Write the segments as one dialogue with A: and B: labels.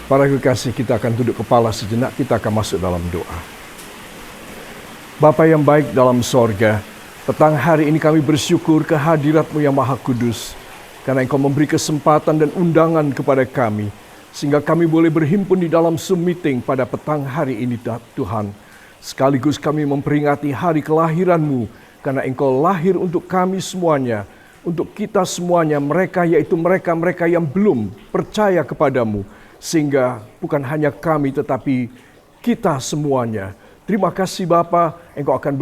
A: Para kekasih, kita akan tunduk kepala sejenak, kita akan masuk dalam doa. Bapa yang baik dalam sorga, petang hari ini kami bersyukur kehadirat-Mu yang Maha Kudus, karena Engkau memberi kesempatan dan undangan kepada kami, sehingga kami boleh berhimpun di dalam Zoom meeting pada petang hari ini, Tuhan. Sekaligus kami memperingati hari kelahiran-Mu, karena Engkau lahir untuk kami semuanya, untuk kita semuanya, mereka yaitu mereka-mereka yang belum percaya kepadamu, sehingga bukan hanya kami tetapi kita semuanya. Terima kasih Bapa, Engkau akan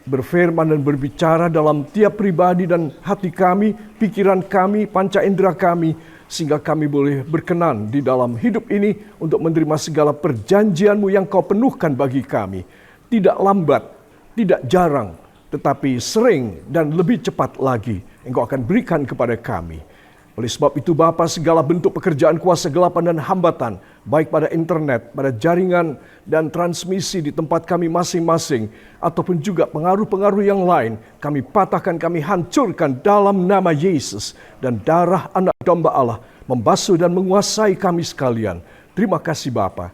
A: berfirman dan berbicara dalam tiap pribadi dan hati kami, pikiran kami, panca indera kami, sehingga kami boleh berkenan di dalam hidup ini untuk menerima segala perjanjian-Mu yang Kau penuhkan bagi kami. Tidak lambat, tidak jarang, tetapi sering dan lebih cepat lagi Engkau akan berikan kepada kami. Oleh sebab itu Bapa, segala bentuk pekerjaan kuasa gelapan dan hambatan, baik pada internet, pada jaringan dan transmisi di tempat kami masing-masing, ataupun juga pengaruh-pengaruh yang lain, kami patahkan, kami hancurkan dalam nama Yesus, dan darah anak domba Allah membasuh dan menguasai kami sekalian. Terima kasih Bapa,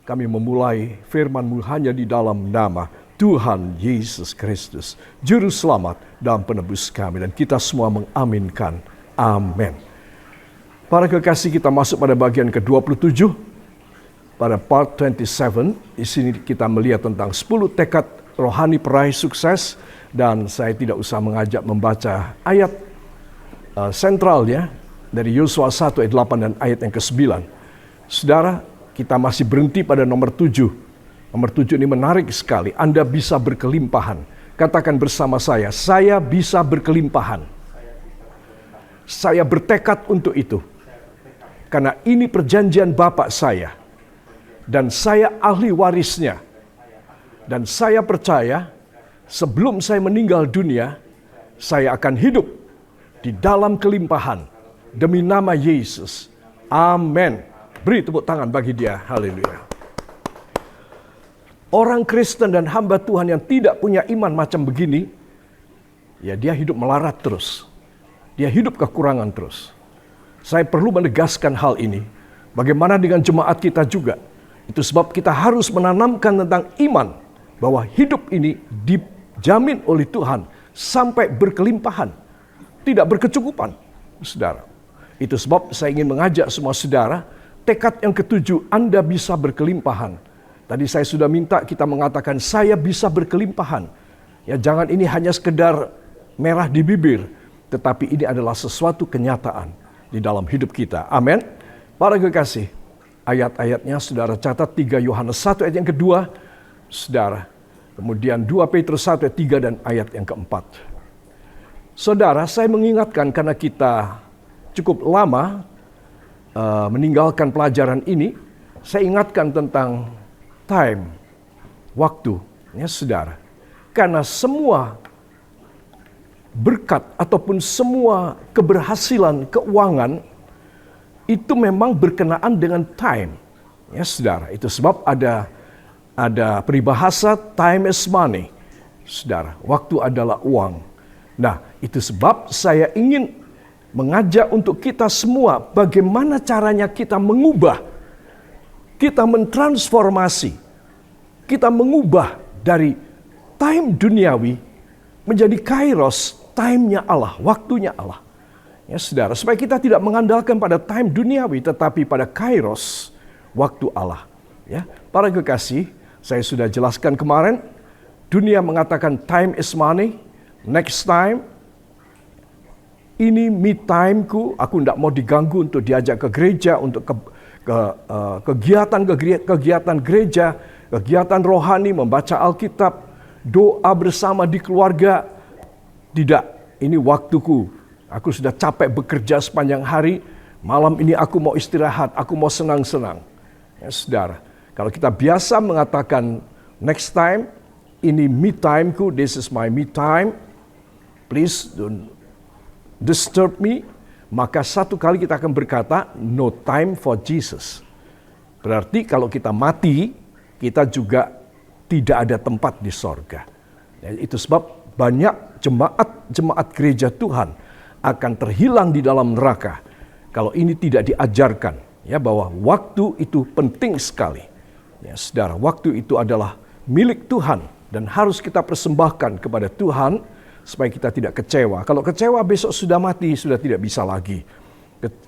A: kami memulai firman-Mu hanya di dalam nama Tuhan Yesus Kristus, Juru Selamat dan Penebus kami, dan kita semua mengaminkan. Amin. Para kekasih, kita masuk pada bagian ke-27. Pada part 27, di sini kita melihat tentang 10 tekad rohani peraih sukses. Dan saya tidak usah mengajak membaca ayat sentralnya dari Yosua 1 ayat 8 dan ayat yang ke-9. Saudara, kita masih berhenti pada nomor 7. Nomor 7 ini menarik sekali. Anda bisa berkelimpahan. Katakan bersama saya bisa berkelimpahan. Saya bertekad untuk itu. Karena ini perjanjian Bapak saya. Dan saya ahli warisnya. Dan saya percaya sebelum saya meninggal dunia, saya akan hidup di dalam kelimpahan. Demi nama Yesus. Amin. Beri tepuk tangan bagi dia. Haleluya. Orang Kristen dan hamba Tuhan yang tidak punya iman macam begini, ya dia hidup melarat terus. Dia hidup kekurangan terus. Saya perlu menegaskan hal ini. Bagaimana dengan jemaat kita juga? Itu sebab kita harus menanamkan tentang iman. Bahwa hidup ini dijamin oleh Tuhan sampai berkelimpahan. Tidak berkecukupan, saudara. Itu sebab saya ingin mengajak semua saudara, tekad yang ke-7, Anda bisa berkelimpahan. Tadi saya sudah minta kita mengatakan, saya bisa berkelimpahan. Ya, jangan ini hanya sekedar merah di bibir, tetapi ini adalah sesuatu kenyataan di dalam hidup kita. Amin. Para kekasih, ayat-ayatnya saudara catat 3 Yohanes 1 ayat yang kedua, saudara. Kemudian 2 Petrus 1 ayat 3 dan ayat yang keempat. Saudara, saya mengingatkan karena kita cukup lama meninggalkan pelajaran ini, saya ingatkan tentang time, waktu, ya saudara. Karena semua berkat ataupun semua keberhasilan keuangan itu memang berkenaan dengan time. Ya saudara, itu sebab ada peribahasa time is money. Saudara, waktu adalah uang. Nah, itu sebab saya ingin mengajak untuk kita semua bagaimana caranya kita mengubah, kita mentransformasi, kita mengubah dari time duniawi menjadi kairos, time-nya Allah, waktunya Allah. Ya saudara, supaya kita tidak mengandalkan pada time duniawi, tetapi pada kairos, waktu Allah. Ya, para kekasih, saya sudah jelaskan kemarin, dunia mengatakan time is money, next time, ini me time-ku, aku tidak mau diganggu untuk diajak ke gereja, untuk kegiatan gereja, kegiatan rohani, membaca Alkitab, doa bersama di keluarga. Tidak, ini waktuku. Aku sudah capek bekerja sepanjang hari. Malam ini aku mau istirahat, aku mau senang-senang. Ya, saudara, kalau kita biasa mengatakan next time, ini me time-ku, this is my me time, please don't disturb me. Maka satu kali kita akan berkata, no time for Jesus. Berarti kalau kita mati, kita juga tidak ada tempat di sorga. Ya, itu sebab banyak jemaat gereja Tuhan akan terhilang di dalam neraka kalau ini tidak diajarkan Ya, bahwa waktu itu penting sekali. Ya, saudara, waktu itu adalah milik Tuhan dan harus kita persembahkan kepada Tuhan supaya kita tidak kecewa. Kalau kecewa besok sudah mati, sudah tidak bisa lagi.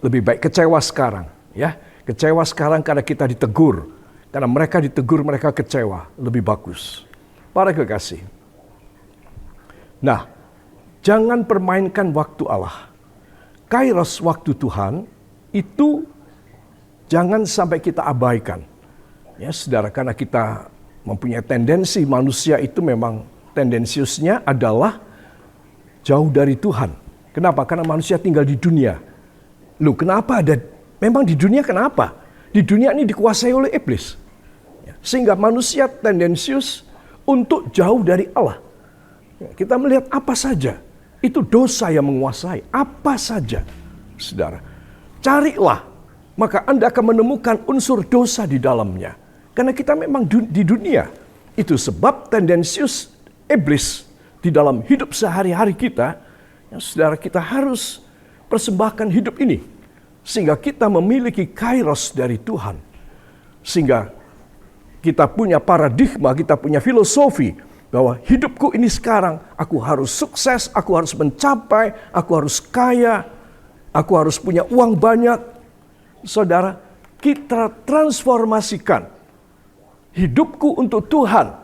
A: Lebih baik kecewa sekarang, ya. Kecewa sekarang karena kita ditegur. Karena mereka ditegur, mereka kecewa. Lebih bagus. Para kekasih. Nah, jangan permainkan waktu Allah. Kairos waktu Tuhan itu jangan sampai kita abaikan. Ya, saudara, karena kita mempunyai tendensi, manusia itu memang tendensiusnya adalah jauh dari Tuhan. Kenapa? Karena manusia tinggal di dunia. Loh, kenapa ada? Memang di dunia kenapa? Di dunia ini dikuasai oleh iblis. Sehingga manusia tendensius untuk jauh dari Allah. Kita melihat apa saja. Itu dosa yang menguasai. Apa saja. Saudara. Carilah. Maka Anda akan menemukan unsur dosa di dalamnya. Karena kita memang di dunia. Itu sebab tendensius iblis di dalam hidup sehari-hari kita. Saudara, kita harus persembahkan hidup ini. Sehingga kita memiliki kairos dari Tuhan. Sehingga kita punya paradigma, kita punya filosofi bahwa hidupku ini sekarang, aku harus sukses, aku harus mencapai, aku harus kaya, aku harus punya uang banyak. Saudara, kita transformasikan hidupku untuk Tuhan.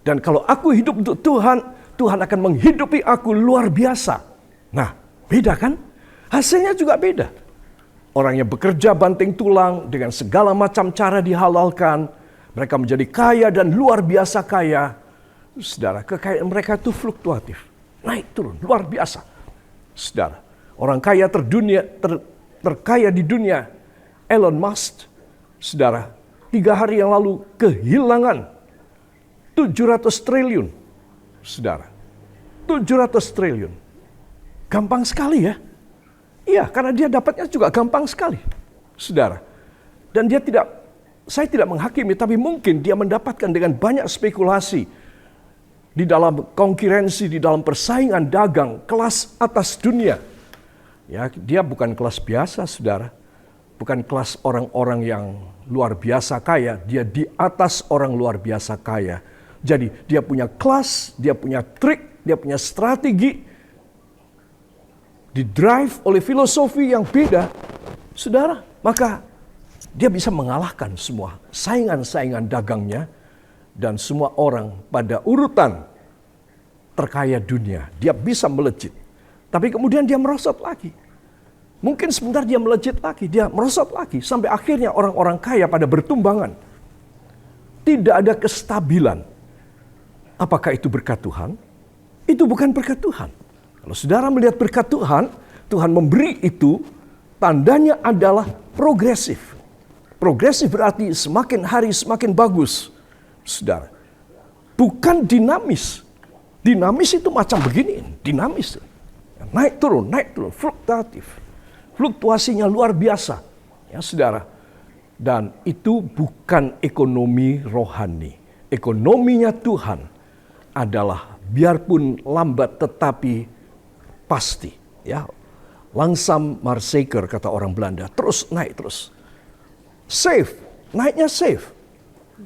A: Dan kalau aku hidup untuk Tuhan, Tuhan akan menghidupi aku luar biasa. Nah, beda kan? Hasilnya juga beda. Orang yang bekerja banting tulang dengan segala macam cara dihalalkan, mereka menjadi kaya dan luar biasa kaya. Saudara, kekayaan mereka itu fluktuatif. Naik turun, luar biasa. Saudara, orang kaya terkaya di dunia, Elon Musk, saudara, 3 hari yang lalu kehilangan 700 triliun. Saudara, 700 triliun. Gampang sekali ya. Iya, karena dia dapatnya juga gampang sekali. Saudara. Dan saya tidak menghakimi, tapi mungkin dia mendapatkan dengan banyak spekulasi di dalam konkurensi, di dalam persaingan dagang kelas atas dunia. Ya, dia bukan kelas biasa, saudara. Bukan kelas orang-orang yang luar biasa kaya, dia di atas orang luar biasa kaya. Jadi dia punya kelas, dia punya trik, dia punya strategi, didrive oleh filosofi yang beda, saudara. Maka dia bisa mengalahkan semua saingan-saingan dagangnya dan semua orang pada urutan terkaya dunia. Dia bisa melejit, tapi kemudian dia merosot lagi. Mungkin sebentar dia melejit lagi, dia merosot lagi, sampai akhirnya orang-orang kaya pada bertumbangan. Tidak ada kestabilan. Apakah itu berkat Tuhan? Itu bukan berkat Tuhan. Kalau saudara melihat berkat Tuhan, Tuhan memberi itu, tandanya adalah progresif. Progresif berarti semakin hari semakin bagus. Saudara, bukan dinamis. Dinamis itu macam begini, dinamis. Naik turun, fluktuatif. Fluktuasinya luar biasa. Ya, saudara. Dan itu bukan ekonomi rohani. Ekonominya Tuhan adalah biarpun lambat tetapi pasti, ya. Langsam maar zeker kata orang Belanda, terus naik terus. Safe, naiknya safe.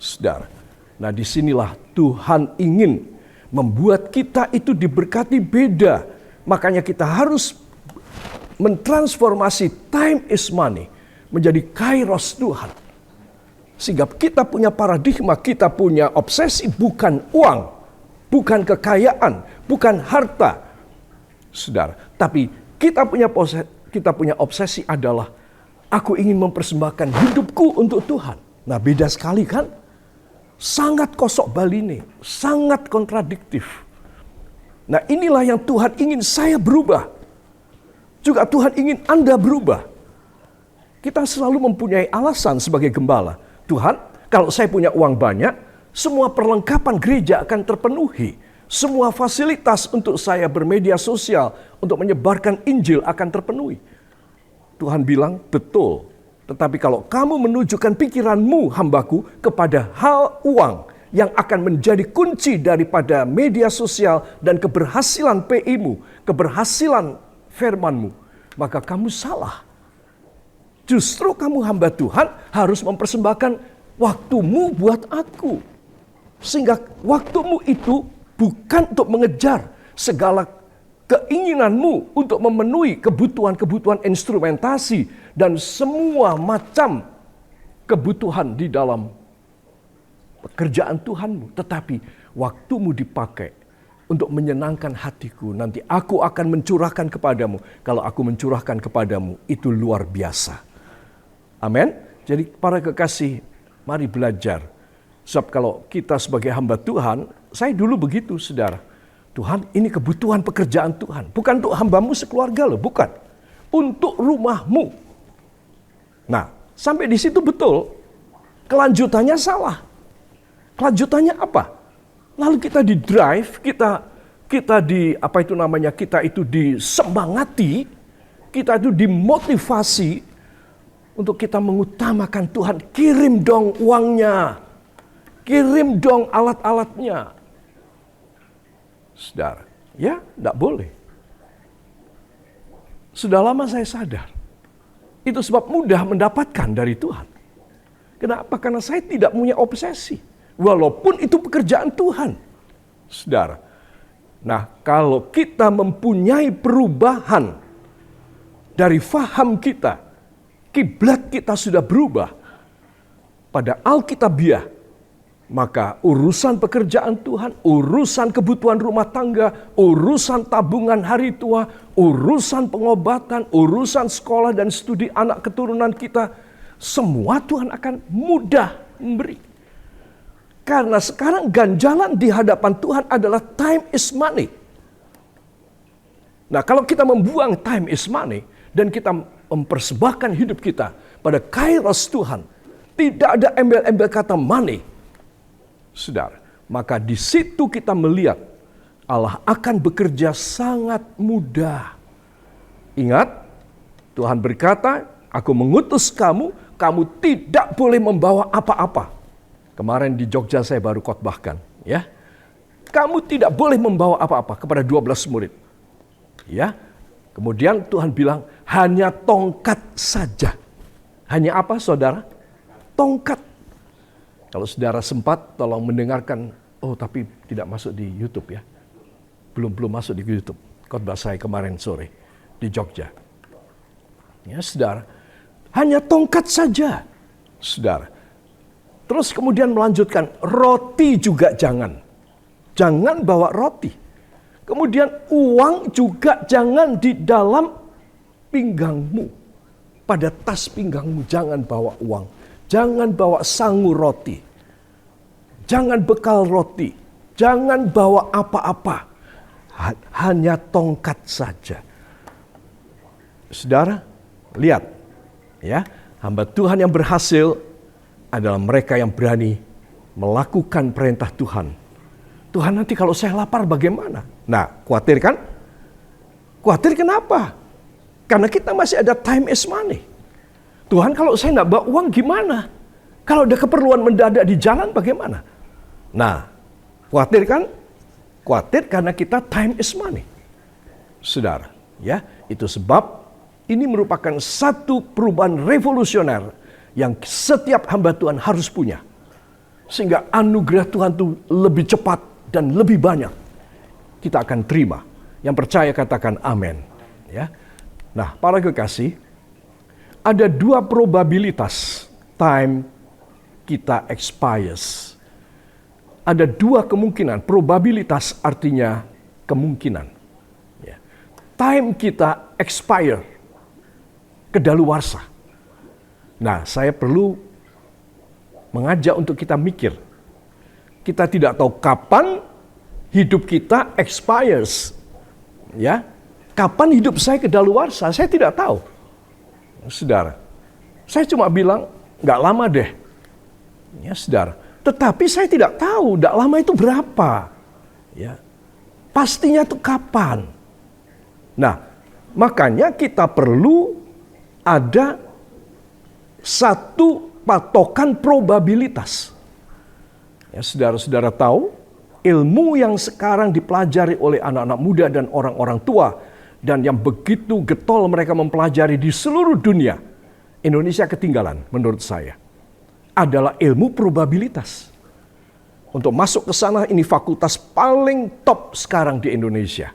A: Saudara. Nah, disinilah Tuhan ingin membuat kita itu diberkati beda. Makanya kita harus mentransformasi time is money menjadi kairos Tuhan. Sehingga kita punya paradigma, kita punya obsesi bukan uang, bukan kekayaan, bukan harta. Saudara, tapi kita punya obsesi adalah aku ingin mempersembahkan hidupku untuk Tuhan. Nah, beda sekali kan? Sangat kosok baline, sangat kontradiktif. Nah, inilah yang Tuhan ingin saya berubah. Juga Tuhan ingin Anda berubah. Kita selalu mempunyai alasan sebagai gembala. Tuhan, kalau saya punya uang banyak, semua perlengkapan gereja akan terpenuhi. Semua fasilitas untuk saya bermedia sosial, untuk menyebarkan Injil akan terpenuhi. Tuhan bilang, betul. Tetapi kalau kamu menunjukkan pikiranmu, hambaku, kepada hal uang yang akan menjadi kunci daripada media sosial dan keberhasilan PI-mu, keberhasilan firman-mu, maka kamu salah. Justru kamu hamba Tuhan harus mempersembahkan waktumu buat aku. Sehingga waktumu itu bukan untuk mengejar segala keinginanmu untuk memenuhi kebutuhan-kebutuhan instrumentasi dan semua macam kebutuhan di dalam pekerjaan Tuhanmu. Tetapi waktumu dipakai untuk menyenangkan hatiku. Nanti aku akan mencurahkan kepadamu. Kalau aku mencurahkan kepadamu, itu luar biasa. Amin. Jadi para kekasih, mari belajar. Sebab kalau kita sebagai hamba Tuhan, saya dulu begitu saudara. Tuhan, ini kebutuhan pekerjaan Tuhan. Bukan untuk hambamu sekeluarga loh, bukan. Untuk rumahmu. Nah, sampai di situ betul. Kelanjutannya salah. Kelanjutannya apa? Lalu kita di drive, kita itu disemangati, kita itu dimotivasi untuk kita mengutamakan Tuhan. Kirim dong uangnya, kirim dong alat-alatnya. Saudara, ya tidak boleh. Sudah lama saya sadar, itu sebab mudah mendapatkan dari Tuhan. Kenapa? Karena saya tidak punya obsesi. Walaupun itu pekerjaan Tuhan. Saudara, nah kalau kita mempunyai perubahan dari faham kita, kiblat kita sudah berubah pada Alkitabiah, maka urusan pekerjaan Tuhan, urusan kebutuhan rumah tangga, urusan tabungan hari tua, urusan pengobatan, urusan sekolah dan studi anak keturunan kita, semua Tuhan akan mudah memberi. Karena sekarang ganjalan di hadapan Tuhan adalah time is money. Nah, kalau kita membuang time is money dan kita mempersembahkan hidup kita pada kairos Tuhan, tidak ada embel-embel kata money, saudara, maka di situ kita melihat Allah akan bekerja sangat mudah. Ingat, Tuhan berkata, aku mengutus kamu, kamu tidak boleh membawa apa-apa. Kemarin di Jogja saya baru khotbahkan, ya. Kamu tidak boleh membawa apa-apa kepada 12 murid. Ya. Kemudian Tuhan bilang, hanya tongkat saja. Hanya apa, saudara? Tongkat. Kalau saudara sempat, tolong mendengarkan. Oh, tapi tidak masuk di YouTube ya. Belum masuk di YouTube. Khotbah saya kemarin sore di Jogja. Ya, saudara. Hanya tongkat saja, saudara. Terus kemudian melanjutkan, roti juga jangan. Jangan bawa roti. Kemudian uang juga jangan di dalam pinggangmu. Pada tas pinggangmu jangan bawa uang. Jangan bawa sangu roti. Jangan bekal roti. Jangan bawa apa-apa. Hanya tongkat saja. Saudara, lihat. Ya, hamba Tuhan yang berhasil adalah mereka yang berani melakukan perintah Tuhan. Tuhan, nanti kalau saya lapar bagaimana? Nah, khawatir kan? Khawatir kenapa? Karena kita masih ada time is money. Tuhan, kalau saya nggak bawa uang gimana? Kalau ada keperluan mendadak di jalan bagaimana? Nah, khawatir kan? Khawatir karena kita time is money. Saudara, ya, itu sebab ini merupakan satu perubahan revolusioner yang setiap hamba Tuhan harus punya. Sehingga anugerah Tuhan itu lebih cepat dan lebih banyak kita akan terima. Yang percaya katakan amin. Ya. Nah, para kekasih, ada dua probabilitas time kita expires. Ada dua kemungkinan. Probabilitas artinya kemungkinan. Ya. Time kita expire, kedaluwarsa. Nah, saya perlu mengajak untuk kita mikir. Kita tidak tahu kapan hidup kita expires. Ya, kapan hidup saya kedaluwarsa, saya tidak tahu. Saudara, saya cuma bilang, nggak lama deh. Ya, saudara. Tetapi saya tidak tahu, nggak lama itu berapa. Ya, pastinya itu kapan. Nah, makanya kita perlu ada satu patokan probabilitas. Ya, saudara-saudara tahu, ilmu yang sekarang dipelajari oleh anak-anak muda dan orang-orang tua, dan yang begitu getol mereka mempelajari di seluruh dunia, Indonesia ketinggalan menurut saya adalah ilmu probabilitas. Untuk masuk ke sana ini fakultas paling top sekarang di Indonesia.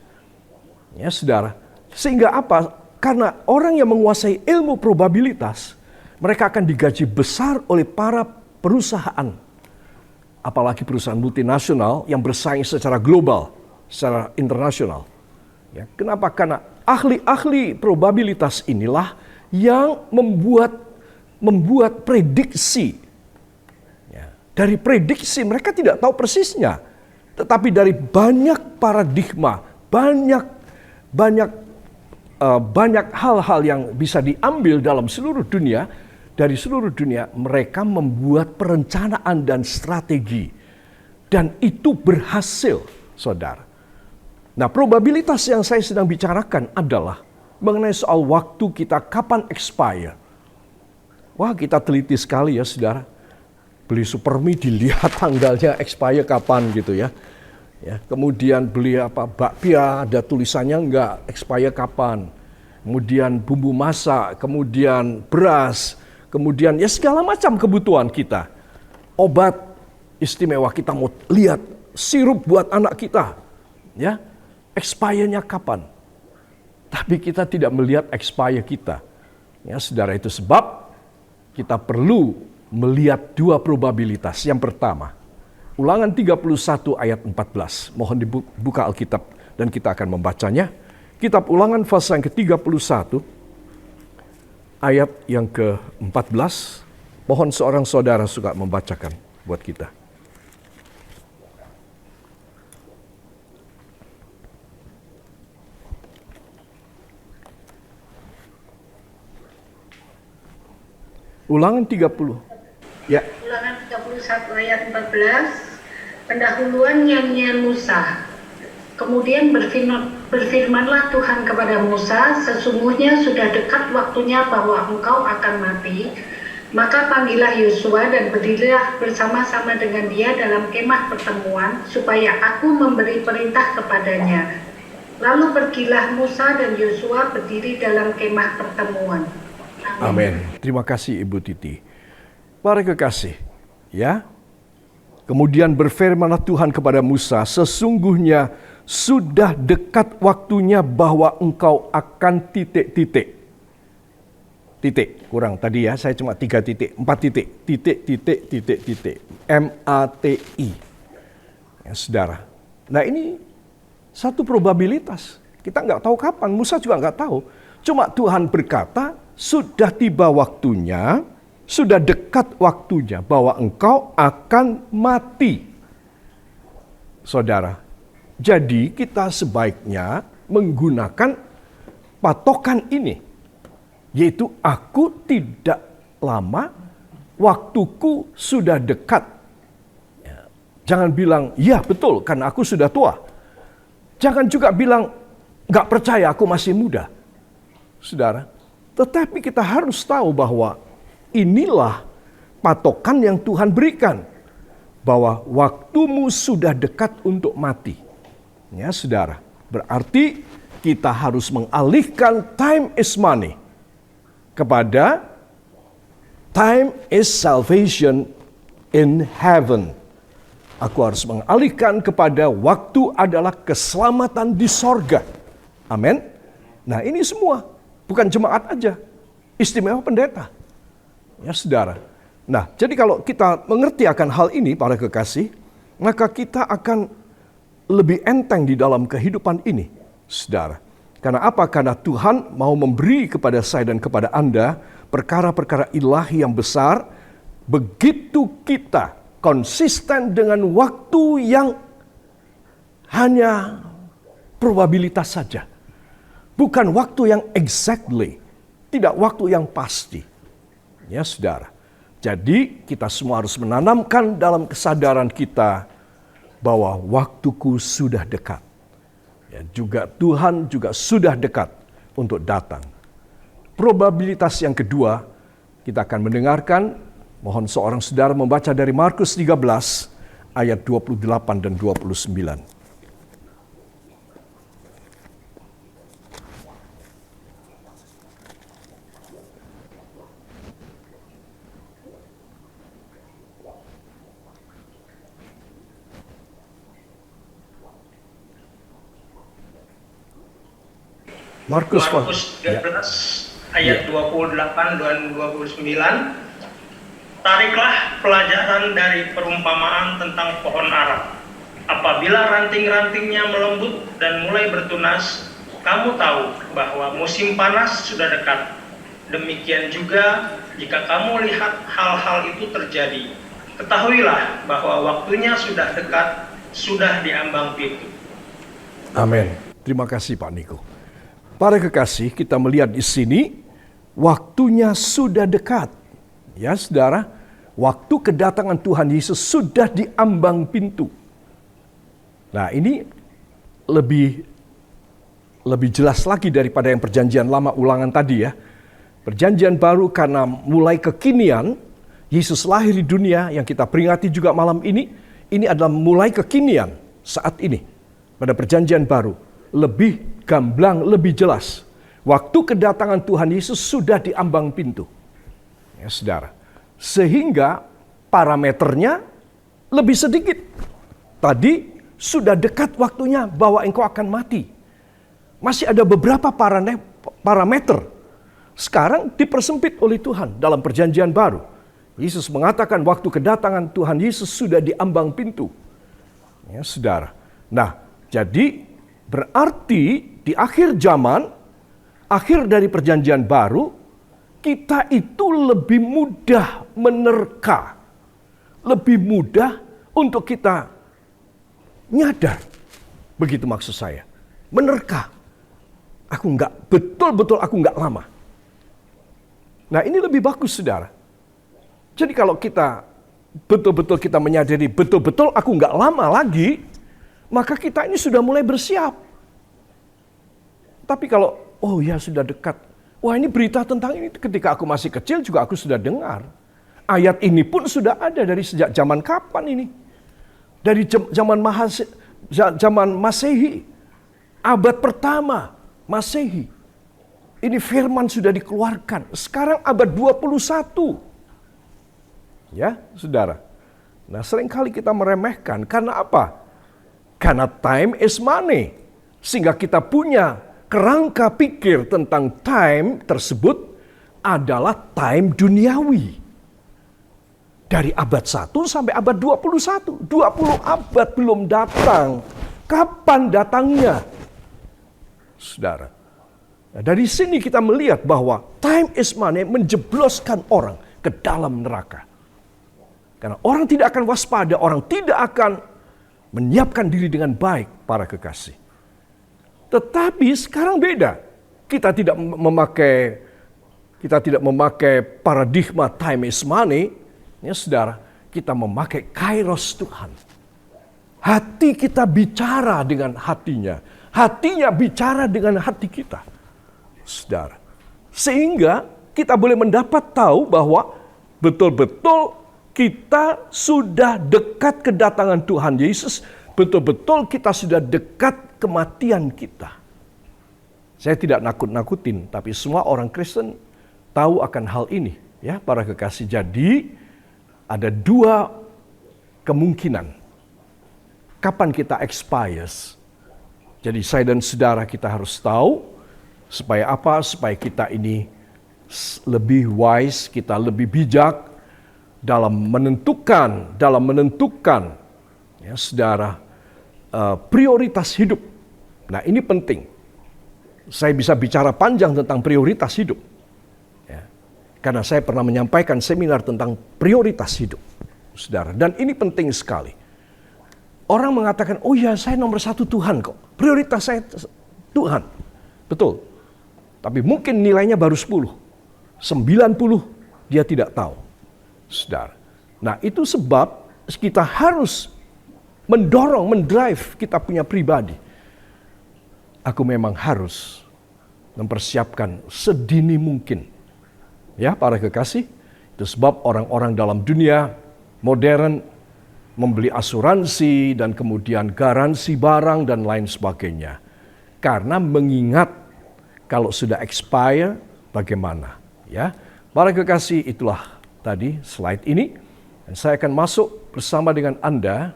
A: Ya, Saudara. Sehingga apa? Karena orang yang menguasai ilmu probabilitas, mereka akan digaji besar oleh para perusahaan. Apalagi perusahaan multinasional yang bersaing secara global, secara internasional. Ya, kenapa? Karena ahli-ahli probabilitas inilah yang membuat prediksi. Ya, dari prediksi mereka tidak tahu persisnya, tetapi dari banyak paradigma, banyak hal-hal yang bisa diambil dalam seluruh dunia, dari seluruh dunia mereka membuat perencanaan dan strategi, dan itu berhasil, saudara. Nah, probabilitas yang saya sedang bicarakan adalah mengenai soal waktu kita kapan expire. Wah, kita teliti sekali ya, saudara. Beli Supermi dilihat tanggalnya expire kapan gitu ya. Ya, kemudian beli bakpia ada tulisannya enggak expire kapan. Kemudian bumbu masak, kemudian beras, kemudian ya segala macam kebutuhan kita. Obat istimewa kita mau lihat, sirup buat anak kita. Ya, expire-nya kapan? Tapi kita tidak melihat expire kita. Ya, saudara, itu sebab kita perlu melihat dua probabilitas. Yang pertama, Ulangan 31 ayat 14. Mohon dibuka Alkitab dan kita akan membacanya. Kitab Ulangan pasal yang ke-31 ayat yang ke-14. Mohon seorang saudara suka membacakan buat kita. Ulangan 30. Ya.
B: Ulangan 31 ayat 14. Pendahuluan nyanyian Musa. Kemudian berfirmanlah Tuhan kepada Musa, sesungguhnya sudah dekat waktunya bahwa engkau akan mati. Maka panggillah Yosua dan berdirilah bersama-sama dengan dia dalam kemah pertemuan, supaya aku memberi perintah kepadanya. Lalu pergilah Musa dan Yosua berdiri dalam kemah pertemuan.
A: Amin. Terima kasih Ibu Titi. Para kekasih, ya. Kemudian berfirmanlah Tuhan kepada Musa, sesungguhnya sudah dekat waktunya bahwa engkau akan titik-titik. Titik, kurang tadi ya, saya cuma 3 titik, 4 titik. Titik. M-A-T-I. Ya, saudara. Nah, ini satu probabilitas. Kita nggak tahu kapan, Musa juga nggak tahu. Cuma Tuhan berkata, sudah tiba waktunya, sudah dekat waktunya bahwa engkau akan mati. Saudara, jadi kita sebaiknya menggunakan patokan ini. Yaitu aku tidak lama, waktuku sudah dekat. Jangan bilang, ya betul karena aku sudah tua. Jangan juga bilang, nggak percaya aku masih muda. Saudara, tetapi kita harus tahu bahwa inilah patokan yang Tuhan berikan. Bahwa waktumu sudah dekat untuk mati. Ya, saudara. Berarti kita harus mengalihkan time is money kepada time is salvation in heaven. Aku harus mengalihkan kepada waktu adalah keselamatan di sorga. Amin. Nah, ini semua bukan jemaat aja. Istimewa pendeta. Ya, saudara. Nah, jadi kalau kita mengerti akan hal ini, para kekasih, maka kita akan lebih enteng di dalam kehidupan ini, saudara. Karena apa? Karena Tuhan mau memberi kepada saya dan kepada Anda perkara-perkara ilahi yang besar. Begitu kita konsisten dengan waktu yang hanya probabilitas saja. Bukan waktu yang exactly. Tidak waktu yang pasti. Ya, saudara. Jadi kita semua harus menanamkan dalam kesadaran kita bahwa waktuku sudah dekat. Ya, juga Tuhan juga sudah dekat untuk datang. Probabilitas yang kedua, kita akan mendengarkan, mohon seorang saudara membaca dari Markus 13 ayat 28 dan 29. Markus
C: Markus 13 ayat 28 dan 29. Tariklah pelajaran dari perumpamaan tentang pohon ara. Apabila ranting-rantingnya melembut dan mulai bertunas, kamu tahu bahwa musim panas sudah dekat. Demikian juga jika kamu lihat hal-hal itu terjadi, ketahuilah bahwa waktunya sudah dekat, sudah diambang pintu.
A: Amin. Terima kasih Pak Niko. Para kekasih, kita melihat di sini waktunya sudah dekat. Ya, Saudara, waktu kedatangan Tuhan Yesus sudah diambang pintu. Nah, ini lebih jelas lagi daripada yang perjanjian lama ulangan tadi ya. Perjanjian baru karena mulai kekinian, Yesus lahir di dunia yang kita peringati juga malam ini adalah mulai kekinian saat ini. Pada perjanjian baru, lebih gamblang, lebih jelas. Waktu kedatangan Tuhan Yesus sudah diambang pintu. Ya, Saudara. Sehingga parameternya lebih sedikit. Tadi sudah dekat waktunya bahwa engkau akan mati. Masih ada beberapa parameter. Sekarang dipersempit oleh Tuhan dalam perjanjian baru. Yesus mengatakan waktu kedatangan Tuhan Yesus sudah diambang pintu. Ya, Saudara. Nah, jadi berarti di akhir zaman, akhir dari perjanjian baru, kita itu lebih mudah menerka. Lebih mudah untuk kita nyadar, begitu maksud saya. Menerka. Betul-betul aku nggak lama. Nah, ini lebih bagus, Saudara. Jadi kalau kita betul-betul kita menyadari, betul-betul aku nggak lama lagi, maka kita ini sudah mulai bersiap. Tapi kalau, oh ya sudah dekat. Wah, ini berita tentang ini ketika aku masih kecil juga aku sudah dengar. Ayat ini pun sudah ada dari sejak zaman kapan ini? Dari zaman Masehi, abad pertama Masehi. Ini firman sudah dikeluarkan. Sekarang abad 21. Ya, Saudara. Nah, seringkali kita meremehkan. Karena apa? Karena time is money. Sehingga kita punya kerangka pikir tentang time tersebut adalah time duniawi. Dari abad 1 sampai abad 21. 20 abad belum datang. Kapan datangnya? Saudara. Nah, dari sini kita melihat bahwa time is money menjebloskan orang ke dalam neraka. Karena orang tidak akan waspada, orang tidak akan menyiapkan diri dengan baik, para kekasih. Tetapi sekarang beda. Kita tidak memakai paradigma time is money. Ya, Saudara, kita memakai kairos Tuhan. Hati kita bicara dengan hatinya. Hatinya bicara dengan hati kita. Saudara. Sehingga kita boleh mendapat tahu bahwa betul-betul kita sudah dekat kedatangan Tuhan Yesus. Betul-betul kita sudah dekat kematian kita. Saya tidak nakut-nakutin, tapi semua orang Kristen tahu akan hal ini. Ya, para kekasih. Jadi, ada dua kemungkinan. Kapan kita expires? Jadi saya dan saudara kita harus tahu supaya apa? Supaya kita ini lebih wise, kita lebih bijak dalam menentukan ya saudara prioritas hidup. Nah, ini penting. Saya bisa bicara panjang tentang prioritas hidup. Karena saya pernah menyampaikan seminar tentang prioritas hidup, saudara. Dan ini penting sekali. Orang mengatakan, oh ya saya nomor 1 Tuhan kok. Prioritas saya Tuhan. Betul. Tapi mungkin nilainya baru 10. 90 dia tidak tahu. Saudara. Nah, itu sebab kita harus mendrive kita punya pribadi. Aku memang harus mempersiapkan sedini mungkin. Ya, para kekasih, itu sebab orang-orang dalam dunia modern membeli asuransi dan kemudian garansi barang dan lain sebagainya. Karena mengingat kalau sudah expire bagaimana, ya. Para kekasih, itulah tadi slide ini. Dan saya akan masuk bersama dengan Anda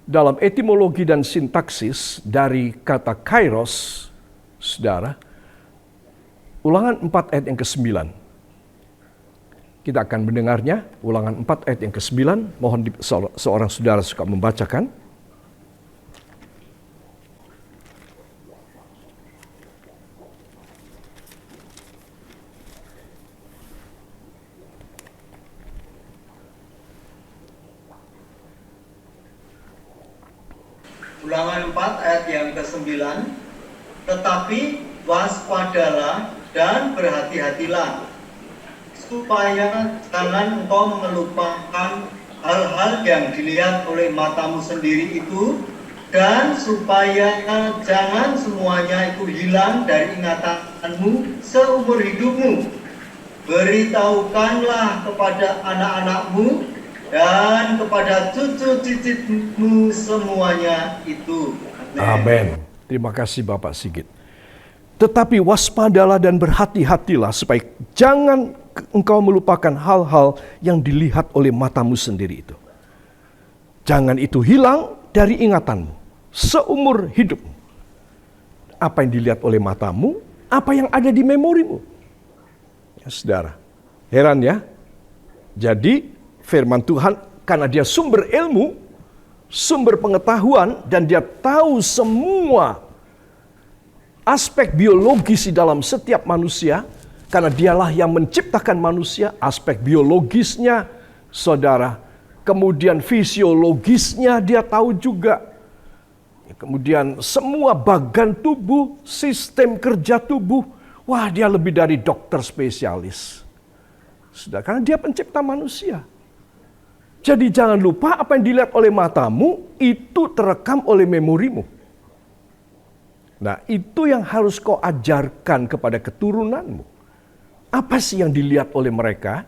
A: dalam etimologi dan sintaksis dari kata kairos, Saudara, Ulangan 4 ayat yang ke-9. Kita akan mendengarnya, Ulangan 4 ayat yang ke-9. Mohon seorang saudara suka membacakan.
D: Ulangan 4 ayat yang ke-9. Tetapi waspadalah dan berhati-hatilah, supaya jangan engkau melupakan hal-hal yang dilihat oleh matamu sendiri itu, dan supaya jangan semuanya itu hilang dari ingatanmu seumur hidupmu. Beritahukanlah kepada anak-anakmu dan kepada cucu cicitmu semuanya itu.
A: Amin. Terima kasih Bapak Sigit. Tetapi waspadalah dan berhati-hatilah supaya jangan engkau melupakan hal-hal yang dilihat oleh matamu sendiri itu. Jangan itu hilang dari ingatanmu seumur hidupmu. Apa yang dilihat oleh matamu, apa yang ada di memorimu. Ya, saudara, heran ya. Jadi firman Tuhan, karena dia sumber ilmu, sumber pengetahuan, dan dia tahu semua aspek biologis di dalam setiap manusia, karena dialah yang menciptakan manusia, aspek biologisnya, saudara. Kemudian fisiologisnya dia tahu juga. Kemudian semua bagan tubuh, sistem kerja tubuh, wah dia lebih dari dokter spesialis. Sudah, karena dia pencipta manusia. Jadi jangan lupa apa yang dilihat oleh matamu, itu terekam oleh memorimu. Nah, itu yang harus kau ajarkan kepada keturunanmu. Apa sih yang dilihat oleh mereka?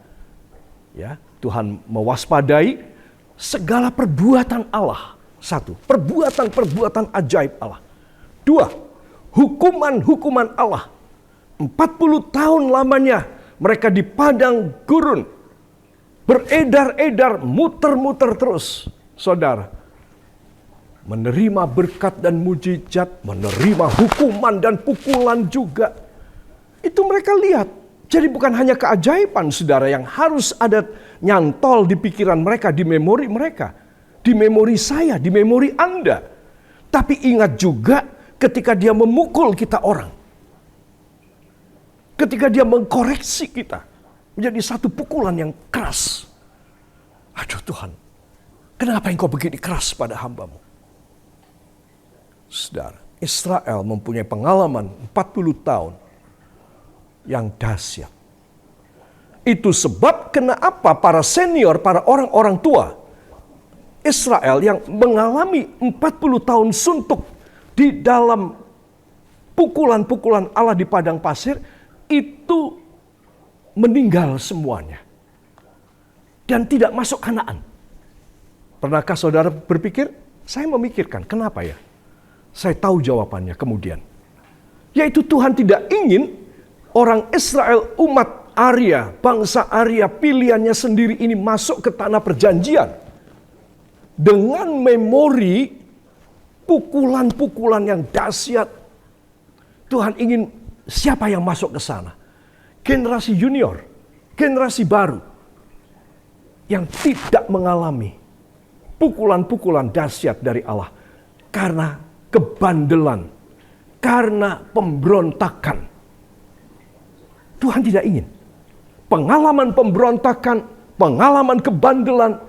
A: Ya, Tuhan mewaspadai segala perbuatan Allah. 1, perbuatan-perbuatan ajaib Allah. 2, hukuman-hukuman Allah. 40 tahun lamanya mereka di padang gurun. Beredar-edar, muter-muter terus, saudara. Menerima berkat dan mujizat, menerima hukuman dan pukulan juga. Itu mereka lihat. Jadi bukan hanya keajaiban, saudara, yang harus ada nyantol di pikiran mereka, di memori mereka. Di memori saya, di memori Anda. Tapi ingat juga ketika dia memukul kita orang. Ketika dia mengkoreksi kita. Menjadi satu pukulan yang keras. Aduh Tuhan, kenapa engkau begini keras pada hambamu? Saudara, Israel mempunyai pengalaman 40 tahun yang dahsyat. Itu sebab kenapa para senior, para orang-orang tua Israel yang mengalami 40 tahun suntuk di dalam pukulan-pukulan Allah di padang pasir, itu meninggal semuanya. Dan tidak masuk Kanaan. Pernahkah saudara berpikir? Saya memikirkan, kenapa ya? Saya tahu jawabannya kemudian. Yaitu Tuhan tidak ingin orang Israel, umat Arya, bangsa Arya, pilihannya sendiri ini masuk ke tanah perjanjian. Dengan memori pukulan-pukulan yang dahsyat. Tuhan ingin siapa yang masuk ke sana? Generasi junior, generasi baru. Yang tidak mengalami pukulan-pukulan dahsyat dari Allah. Karena kebandelan, karena pemberontakan. Tuhan tidak ingin. Pengalaman pemberontakan, pengalaman kebandelan,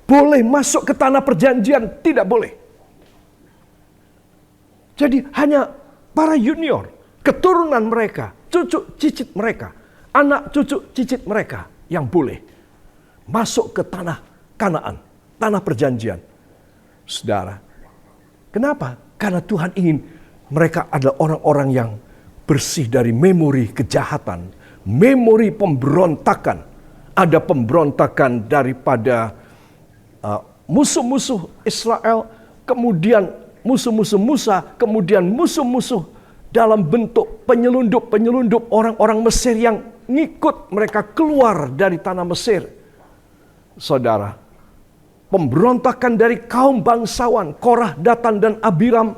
A: boleh masuk ke tanah perjanjian, tidak boleh. Jadi hanya para junior, keturunan mereka, cucu cicit mereka, anak cucu cicit mereka yang boleh masuk ke tanah Kanaan, tanah perjanjian. Saudara, kenapa? Karena Tuhan ingin mereka adalah orang-orang yang bersih dari memori kejahatan, memori pemberontakan. Ada pemberontakan daripada musuh-musuh Israel, kemudian musuh-musuh Musa, kemudian musuh-musuh dalam bentuk penyelundup-penyelundup orang-orang Mesir yang ngikut mereka keluar dari tanah Mesir. Saudara, pemberontakan dari kaum bangsawan, Korah, Datan, dan Abiram.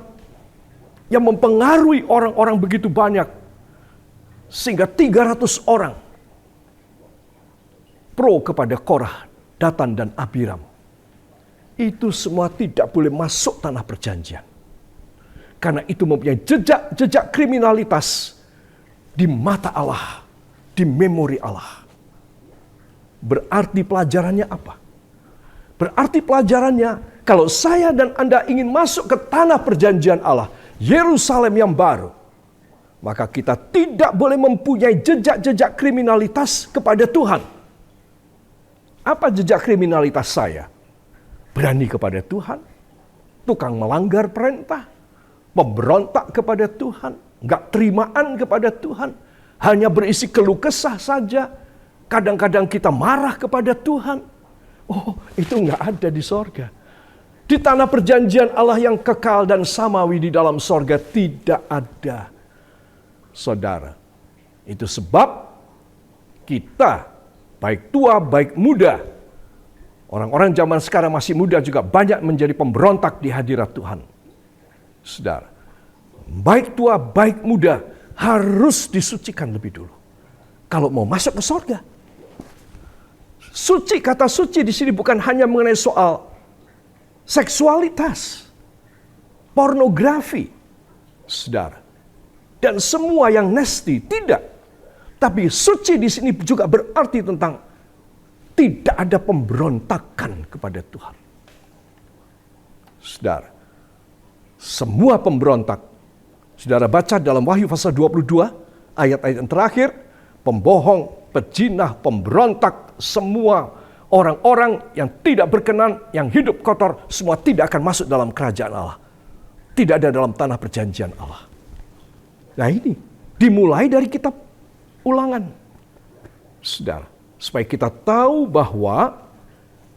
A: yang mempengaruhi orang-orang begitu banyak sehingga 300 orang pro kepada Korah, Datan dan Abiram. Itu semua tidak boleh masuk tanah perjanjian. Karena itu mempunyai jejak kriminalitas di mata Allah, di memori Allah. Berarti pelajarannya apa? Berarti pelajarannya, kalau saya dan Anda ingin masuk ke tanah perjanjian Allah, Yerusalem yang baru, maka kita tidak boleh mempunyai jejak-jejak kriminalitas kepada Tuhan. Apa jejak kriminalitas saya? Berani kepada Tuhan, tukang melanggar perintah, pemberontak kepada Tuhan, nggak terimaan kepada Tuhan, hanya berisi keluh kesah saja. Kadang-kadang kita marah kepada Tuhan. Oh, itu nggak ada di sorga. Di tanah perjanjian Allah yang kekal dan samawi di dalam sorga tidak ada, saudara. Itu sebab kita, baik tua, baik muda, orang-orang zaman sekarang masih muda juga banyak menjadi pemberontak di hadirat Tuhan. Saudara, baik tua, baik muda harus disucikan lebih dulu kalau mau masuk ke surga. Suci, kata suci di sini bukan hanya mengenai soal seksualitas, pornografi, saudara, dan semua yang nasty, tidak. Tapi suci di sini juga berarti tentang tidak ada pemberontakan kepada Tuhan. Saudara, semua pemberontak, saudara baca dalam Wahyu pasal 22, ayat-ayat yang terakhir, pembohong, pejinah, pemberontak, semua orang-orang yang tidak berkenan, yang hidup kotor, semua tidak akan masuk dalam kerajaan Allah. Tidak ada dalam tanah perjanjian Allah. Nah ini, dimulai dari kitab Ulangan. Saudara, supaya kita tahu bahwa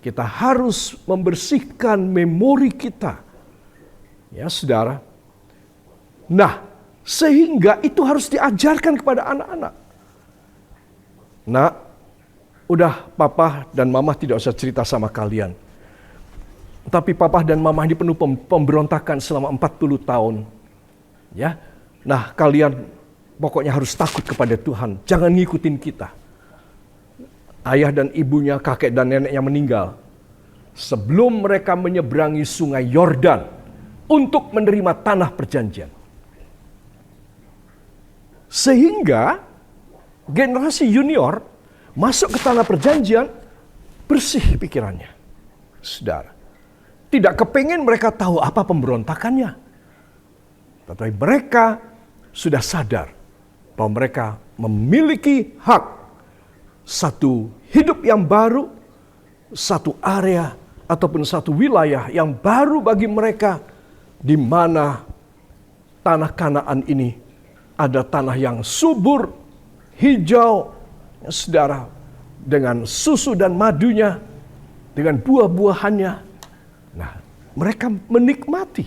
A: kita harus membersihkan memori kita. Ya saudara. Nah, sehingga itu harus diajarkan kepada anak-anak. Nah, udah papa dan mama tidak usah cerita sama kalian. Tapi papa dan mama ini penuh pemberontakan selama 40 tahun. Ya. Nah, kalian pokoknya harus takut kepada Tuhan. Jangan ngikutin kita. Ayah dan ibunya, kakek dan neneknya meninggal sebelum mereka menyeberangi sungai Yordan untuk menerima tanah perjanjian. Sehingga generasi junior masuk ke tanah perjanjian bersih pikirannya. Saudara, tidak kepingin mereka tahu apa pemberontakannya. Tetapi mereka sudah sadar bahwa mereka memiliki hak satu hidup yang baru, satu area ataupun satu wilayah yang baru bagi mereka, di mana tanah Kanaan ini ada tanah yang subur, hijau, saudara, dengan susu dan madunya, dengan buah-buahannya. Nah, mereka menikmati.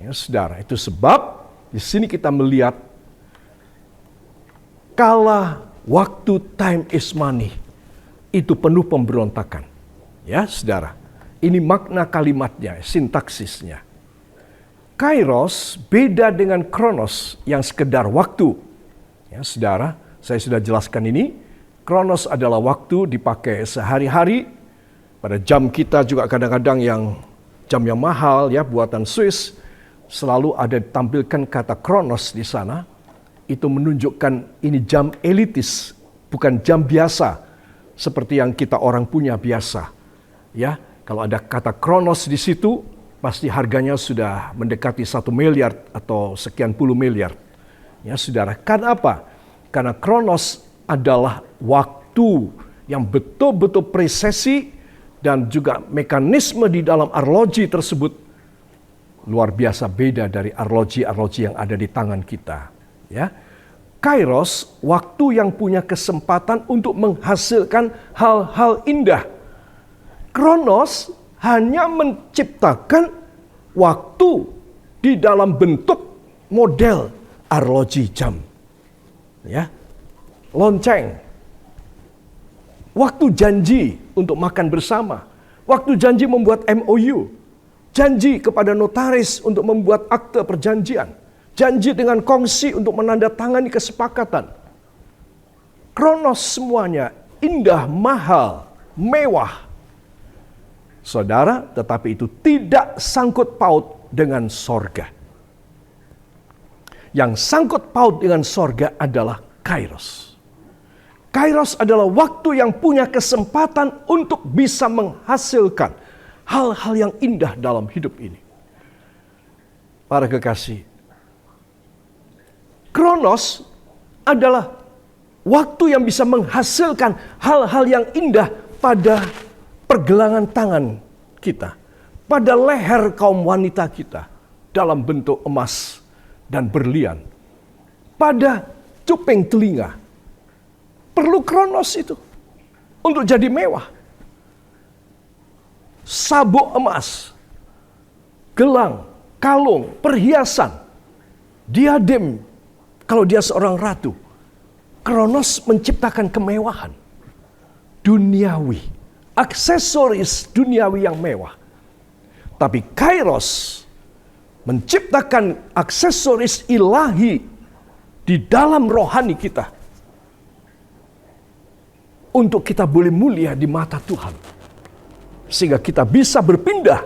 A: Ya, saudara, itu sebab di sini kita melihat kala waktu time is money itu penuh pemberontakan. Ya, saudara. Ini makna kalimatnya, sintaksisnya. Kairos beda dengan kronos yang sekedar waktu. Ya, saudara, saya sudah jelaskan ini. Kronos adalah waktu dipakai sehari-hari. Pada jam kita juga kadang-kadang jam yang mahal ya, buatan Swiss, selalu ada ditampilkan kata kronos di sana. Itu menunjukkan ini jam elitis, bukan jam biasa seperti yang kita orang punya biasa. Ya, kalau ada kata kronos di situ, pasti harganya sudah mendekati 1 miliar atau sekian puluh miliar. Ya, saudara, karena apa? Karena kronos adalah waktu yang betul-betul presisi dan juga mekanisme di dalam arloji tersebut luar biasa beda dari arloji-arloji yang ada di tangan kita. Ya, Kairos, waktu yang punya kesempatan untuk menghasilkan hal-hal indah. Kronos hanya menciptakan waktu di dalam bentuk model arloji jam. Ya, lonceng. Waktu janji untuk makan bersama. Waktu janji membuat MOU. Janji kepada notaris untuk membuat akte perjanjian. janji dengan kongsi untuk menandatangani kesepakatan. Kronos semuanya indah, mahal, mewah. Saudara, tetapi itu tidak sangkut paut dengan sorga. Yang sangkut paut dengan sorga adalah kairos. Kairos adalah waktu yang punya kesempatan untuk bisa menghasilkan hal-hal yang indah dalam hidup ini. Para kekasih, kronos adalah waktu yang bisa menghasilkan hal-hal yang indah pada pergelangan tangan kita, pada leher kaum wanita kita dalam bentuk emas dan berlian, pada cuping telinga. Perlu kronos itu untuk jadi mewah. Sabuk emas, gelang, kalung, perhiasan, diadem kalau dia seorang ratu. Kronos menciptakan kemewahan duniawi, aksesoris duniawi yang mewah. Tapi kairos menciptakan aksesoris ilahi di dalam rohani kita, untuk kita boleh mulia di mata Tuhan. Sehingga kita bisa berpindah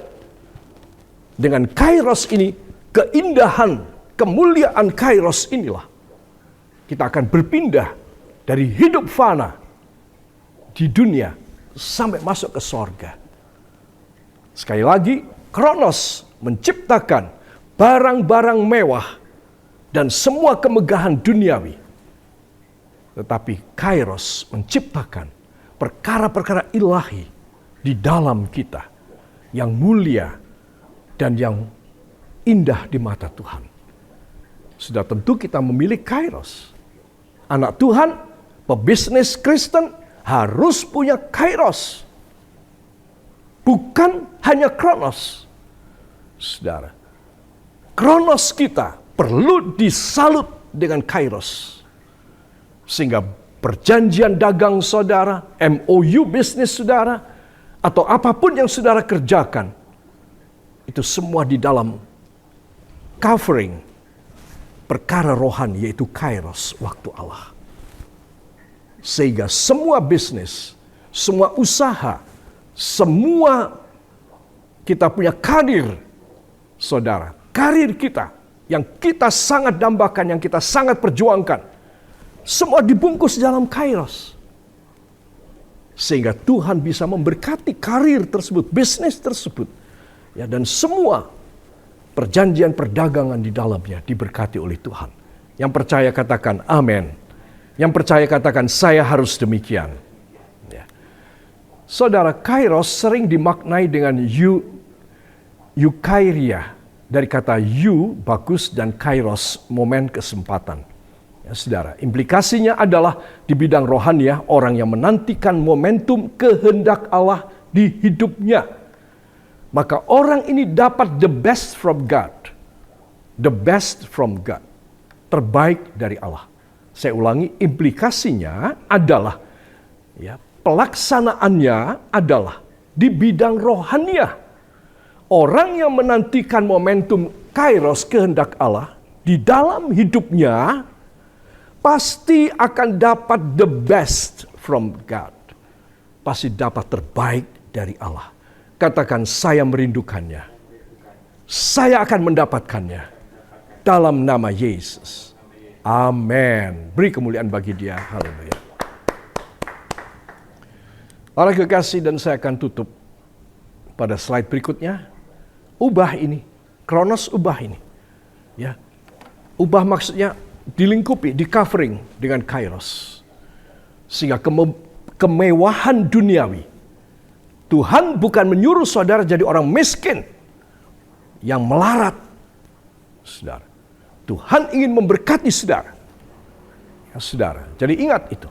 A: dengan kairos ini, keindahan, kemuliaan kairos inilah. Kita akan berpindah dari hidup fana di dunia sampai masuk ke sorga. Sekali lagi, kronos menciptakan barang-barang mewah dan semua kemegahan duniawi. Tetapi kairos menciptakan perkara-perkara ilahi di dalam kita yang mulia dan yang indah di mata Tuhan. Sudah tentu kita memilih kairos. Anak Tuhan, pebisnis Kristen harus punya kairos. Bukan hanya kronos. Saudara, kronos kita perlu disalut dengan kairos. Sehingga perjanjian dagang saudara, MOU bisnis saudara, atau apapun yang saudara kerjakan, itu semua di dalam covering perkara rohani, yaitu kairos, waktu Allah. Sehingga semua bisnis, semua usaha, semua kita punya karir, saudara, karir kita yang kita sangat dambakan, yang kita sangat perjuangkan, semua dibungkus dalam kairos. Sehingga Tuhan bisa memberkati karir tersebut, bisnis tersebut. Ya, dan semua perjanjian perdagangan di dalamnya diberkati oleh Tuhan. Yang percaya katakan amin. Yang percaya katakan saya harus demikian. Ya. Saudara, kairos sering dimaknai dengan eukairia. Dari kata bagus, dan kairos, momen kesempatan. Ya, saudara, implikasinya adalah di bidang rohania, orang yang menantikan momentum kehendak Allah di hidupnya. Maka orang ini dapat the best from God. The best from God. Terbaik dari Allah. Saya ulangi, implikasinya adalah, ya, pelaksanaannya adalah di bidang rohania. Orang yang menantikan momentum kairos kehendak Allah di dalam hidupnya, pasti akan dapat the best from God. Pasti dapat terbaik dari Allah. Katakan, saya merindukannya. Saya akan mendapatkannya. Dalam nama Yesus. Amin. Beri kemuliaan bagi dia. Haleluya. Para kekasih, dan saya akan tutup pada slide berikutnya. Ubah ini. Kronos ubah ini. Ya. Ubah maksudnya dilingkupi, di covering dengan kairos. Sehingga kemewahan duniawi. Tuhan bukan menyuruh saudara jadi orang miskin yang melarat. Saudara, Tuhan ingin memberkati saudara. Ya, saudara, jadi ingat itu.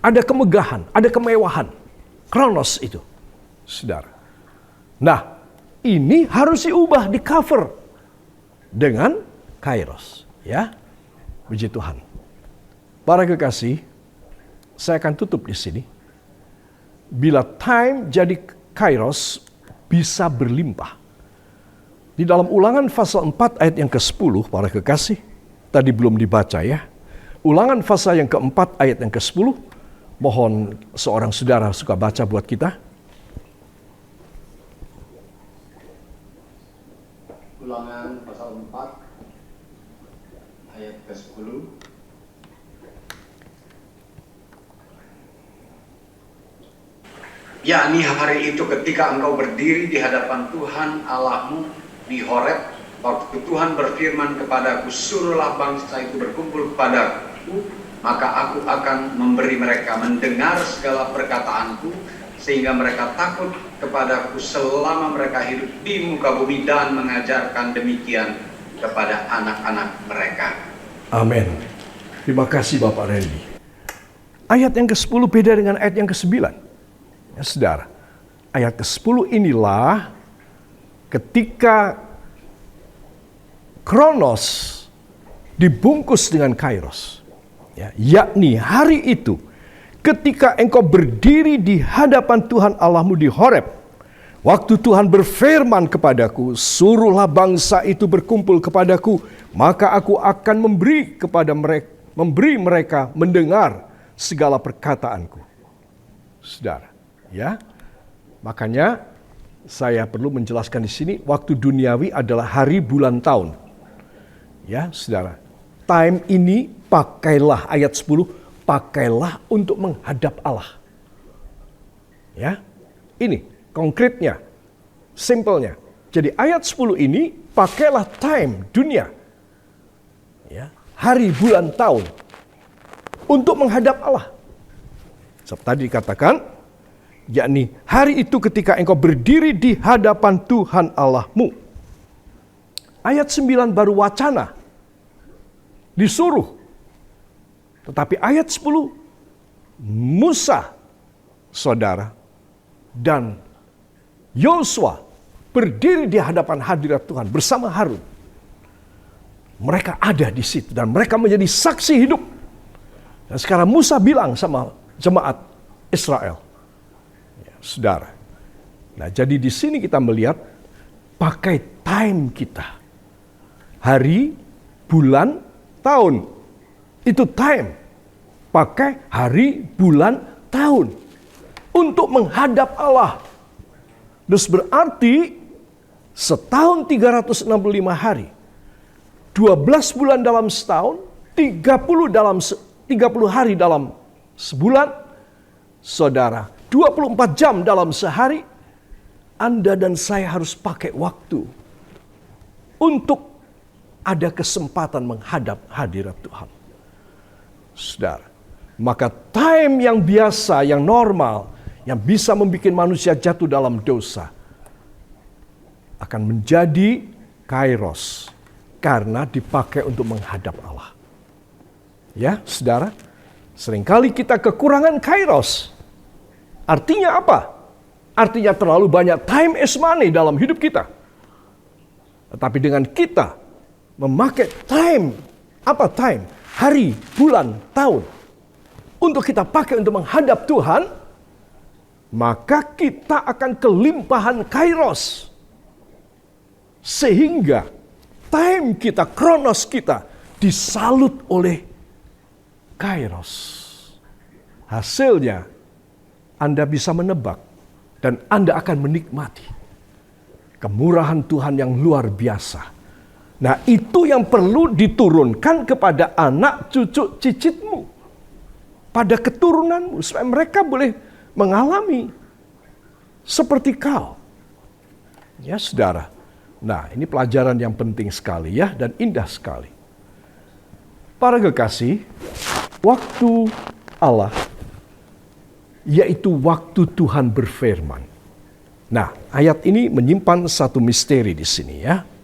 A: Ada kemegahan, ada kemewahan. Kronos itu. Saudara. Nah, ini harus diubah, di cover dengan kairos. Ya. Puji Tuhan. Para kekasih, saya akan tutup di sini. Bila time jadi kairos, bisa berlimpah. Di dalam Ulangan pasal 4 ayat yang ke-10, para kekasih, tadi belum dibaca ya. Ulangan pasal yang ke-4 ayat yang ke-10, mohon seorang saudara suka baca buat kita.
E: Ulangan pasal 4 ayat ke-10. Yakni hari itu ketika engkau berdiri di hadapan Tuhan Allahmu di Horeb, waktu Tuhan berfirman kepadaku, suruhlah bangsa itu berkumpul kepadaku, maka aku akan memberi mereka mendengar segala perkataanku, sehingga mereka takut kepadaku selama mereka hidup di muka bumi, dan mengajarkan demikian kepada anak-anak mereka.
A: Amin. Terima kasih Bapak Randy. Ayat yang ke-10 beda dengan ayat yang ke-9. Ya, saudara, ayat ke-10 inilah ketika Kronos dibungkus dengan Kairos. Ya, yakni hari itu ketika engkau berdiri di hadapan Tuhan Allahmu di Horeb, waktu Tuhan berfirman kepadaku, suruhlah bangsa itu berkumpul kepadaku, maka aku akan memberi mereka mendengar segala perkataanku. Saudara, ya, makanya saya perlu menjelaskan di sini, waktu duniawi adalah hari, bulan, tahun. Ya, saudara, time ini pakailah, ayat 10, pakailah untuk menghadap Allah. Ya, ini konkretnya, simpelnya. Jadi ayat 10 ini pakailah time, dunia. Ya, hari, bulan, tahun untuk menghadap Allah. Seperti dikatakan, yakni hari itu ketika engkau berdiri di hadapan Tuhan Allahmu. Ayat 9 baru wacana, disuruh. Tetapi ayat 10, Musa, saudara, dan Yosua berdiri di hadapan hadirat Tuhan bersama Harun. Mereka ada di situ dan mereka menjadi saksi hidup. Dan sekarang Musa bilang sama jemaat Israel, saudara. Nah, jadi di sini kita melihat pakai time kita. Hari, bulan, tahun. Itu time. Pakai hari, bulan, tahun. Untuk menghadap Allah. Terus berarti setahun 365 hari. 12 bulan dalam setahun, 30 hari dalam sebulan. Saudara, 24 jam dalam sehari, Anda dan saya harus pakai waktu untuk ada kesempatan menghadap hadirat Tuhan. Saudara, maka time yang biasa, yang normal, yang bisa membuat manusia jatuh dalam dosa, akan menjadi kairos karena dipakai untuk menghadap Allah. Ya, saudara, seringkali kita kekurangan kairos. Artinya apa? Artinya terlalu banyak time is money dalam hidup kita. Tetapi dengan kita memakai time, apa time? Hari, bulan, tahun. Untuk kita pakai untuk menghadap Tuhan, maka kita akan kelimpahan kairos. Sehingga time kita, kronos kita, disalut oleh kairos. Hasilnya, Anda bisa menebak dan Anda akan menikmati kemurahan Tuhan yang luar biasa. Nah, itu yang perlu diturunkan kepada anak cucu cicitmu, pada keturunanmu, supaya mereka boleh mengalami seperti kau. Ya, saudara. Nah, ini pelajaran yang penting sekali ya, dan indah sekali. Para kekasih, waktu Allah, yaitu waktu Tuhan berfirman. Nah, ayat ini menyimpan satu misteri di sini ya.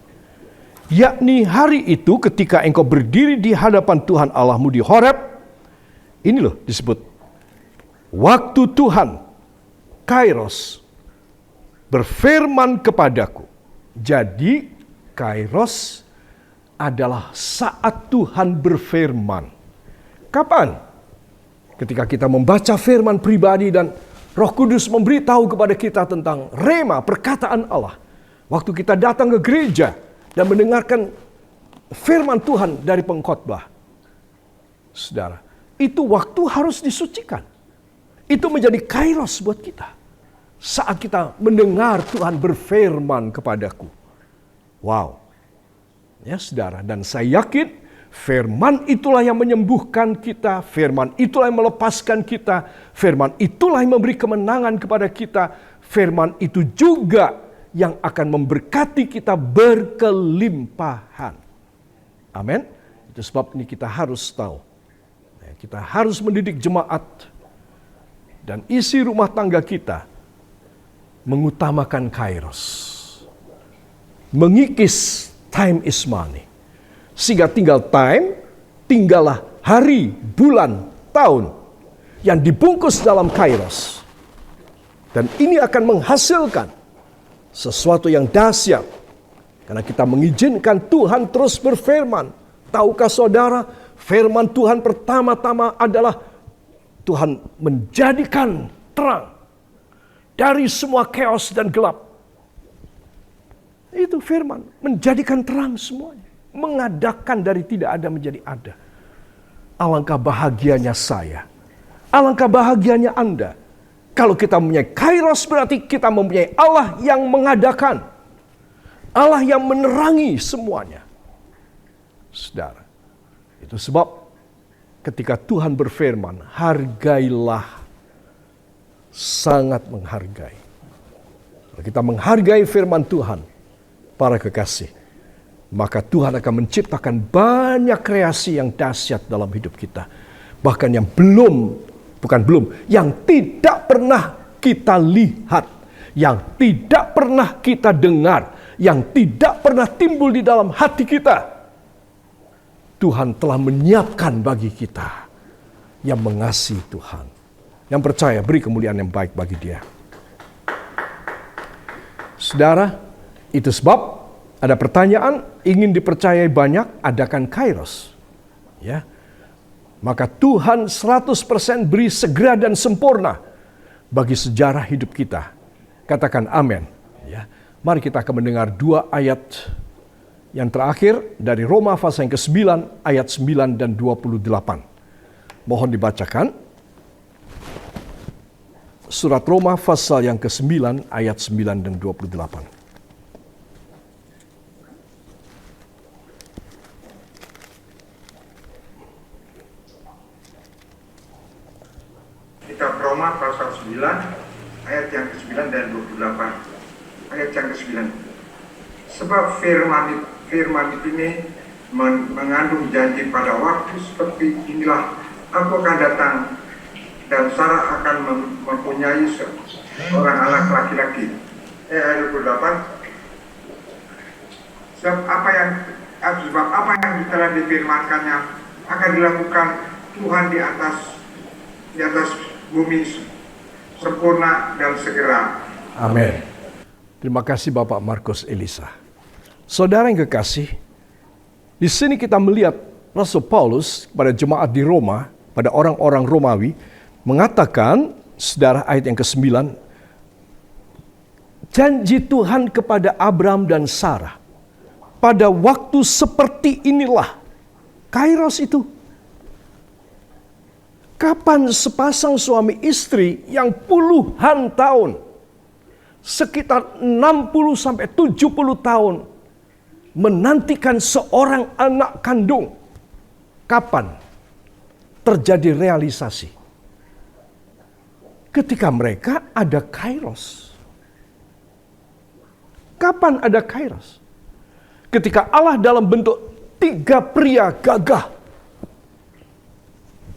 A: Yakni hari itu ketika engkau berdiri di hadapan Tuhan Allahmu di Horeb. Ini loh disebut waktu Tuhan, kairos, berfirman kepadaku. Jadi kairos adalah saat Tuhan berfirman. Kapan? Ketika kita membaca firman pribadi dan Roh Kudus memberitahu kepada kita tentang rema, perkataan Allah. Waktu kita datang ke gereja dan mendengarkan firman Tuhan dari pengkhotbah. Saudara, itu waktu harus disucikan. Itu menjadi kairos buat kita. Saat kita mendengar Tuhan berfirman kepadaku. Wow. Ya saudara, dan saya yakin firman itulah yang menyembuhkan kita, firman itulah yang melepaskan kita, firman itulah yang memberi kemenangan kepada kita, firman itu juga yang akan memberkati kita berkelimpahan. Amin. Itu sebab ini kita harus tahu. Kita harus mendidik jemaat dan isi rumah tangga kita mengutamakan kairos. Mengikis time is money. Sehingga tinggallah hari, bulan, tahun yang dibungkus dalam kairos. Dan ini akan menghasilkan sesuatu yang dahsyat. Karena kita mengizinkan Tuhan terus berfirman. Tahukah saudara, firman Tuhan pertama-tama adalah Tuhan menjadikan terang dari semua chaos dan gelap. Itu firman, menjadikan terang semuanya. Mengadakan dari tidak ada menjadi ada. Alangkah bahagianya saya. Alangkah bahagianya Anda. Kalau kita mempunyai kairos berarti kita mempunyai Allah yang mengadakan. Allah yang menerangi semuanya. Saudara, itu sebab ketika Tuhan berfirman, hargailah, sangat menghargai. Kalau kita menghargai firman Tuhan, para kekasih, maka Tuhan akan menciptakan banyak kreasi yang dahsyat dalam hidup kita. Bahkan yang yang tidak pernah kita lihat, yang tidak pernah kita dengar, yang tidak pernah timbul di dalam hati kita. Tuhan telah menyiapkan bagi kita yang mengasihi Tuhan. Yang percaya, beri kemuliaan yang baik bagi Dia. Saudara, itu sebab ada pertanyaan, ingin dipercayai banyak, adakan kairos. Ya. Maka Tuhan 100% beri segera dan sempurna bagi sejarah hidup kita. Katakan amin. Ya. Mari kita akan mendengar 2 ayat yang terakhir dari Roma pasal yang ke-9 ayat 9 dan 28. Mohon dibacakan. Surat Roma pasal yang ke-9 ayat 9 dan 28.
F: Kitab Roma pasal 9 ayat yang ke-9 dan 28. Ayat yang ke-9. Sebab firman ini mengandung janji pada waktu seperti inilah aku akan datang dan Sarah akan mempunyai seorang anak laki-laki. Ayat 28. Sebab apa yang telah difirmankannya akan dilakukan Tuhan di atas bumi sempurna dan segera.
A: Amin. Terima kasih Bapak Markus Elisa. Saudara yang kekasih, di sini kita melihat Rasul Paulus pada jemaat di Roma, pada orang-orang Romawi, mengatakan, saudara, ayat yang ke-9, janji Tuhan kepada Abraham dan Sarah, pada waktu seperti inilah, kairos itu. Kapan sepasang suami istri yang puluhan tahun, sekitar 60-70 tahun, menantikan seorang anak kandung. Kapan terjadi realisasi? Ketika mereka ada kairos. Kapan ada kairos? Ketika Allah dalam bentuk 3 pria gagah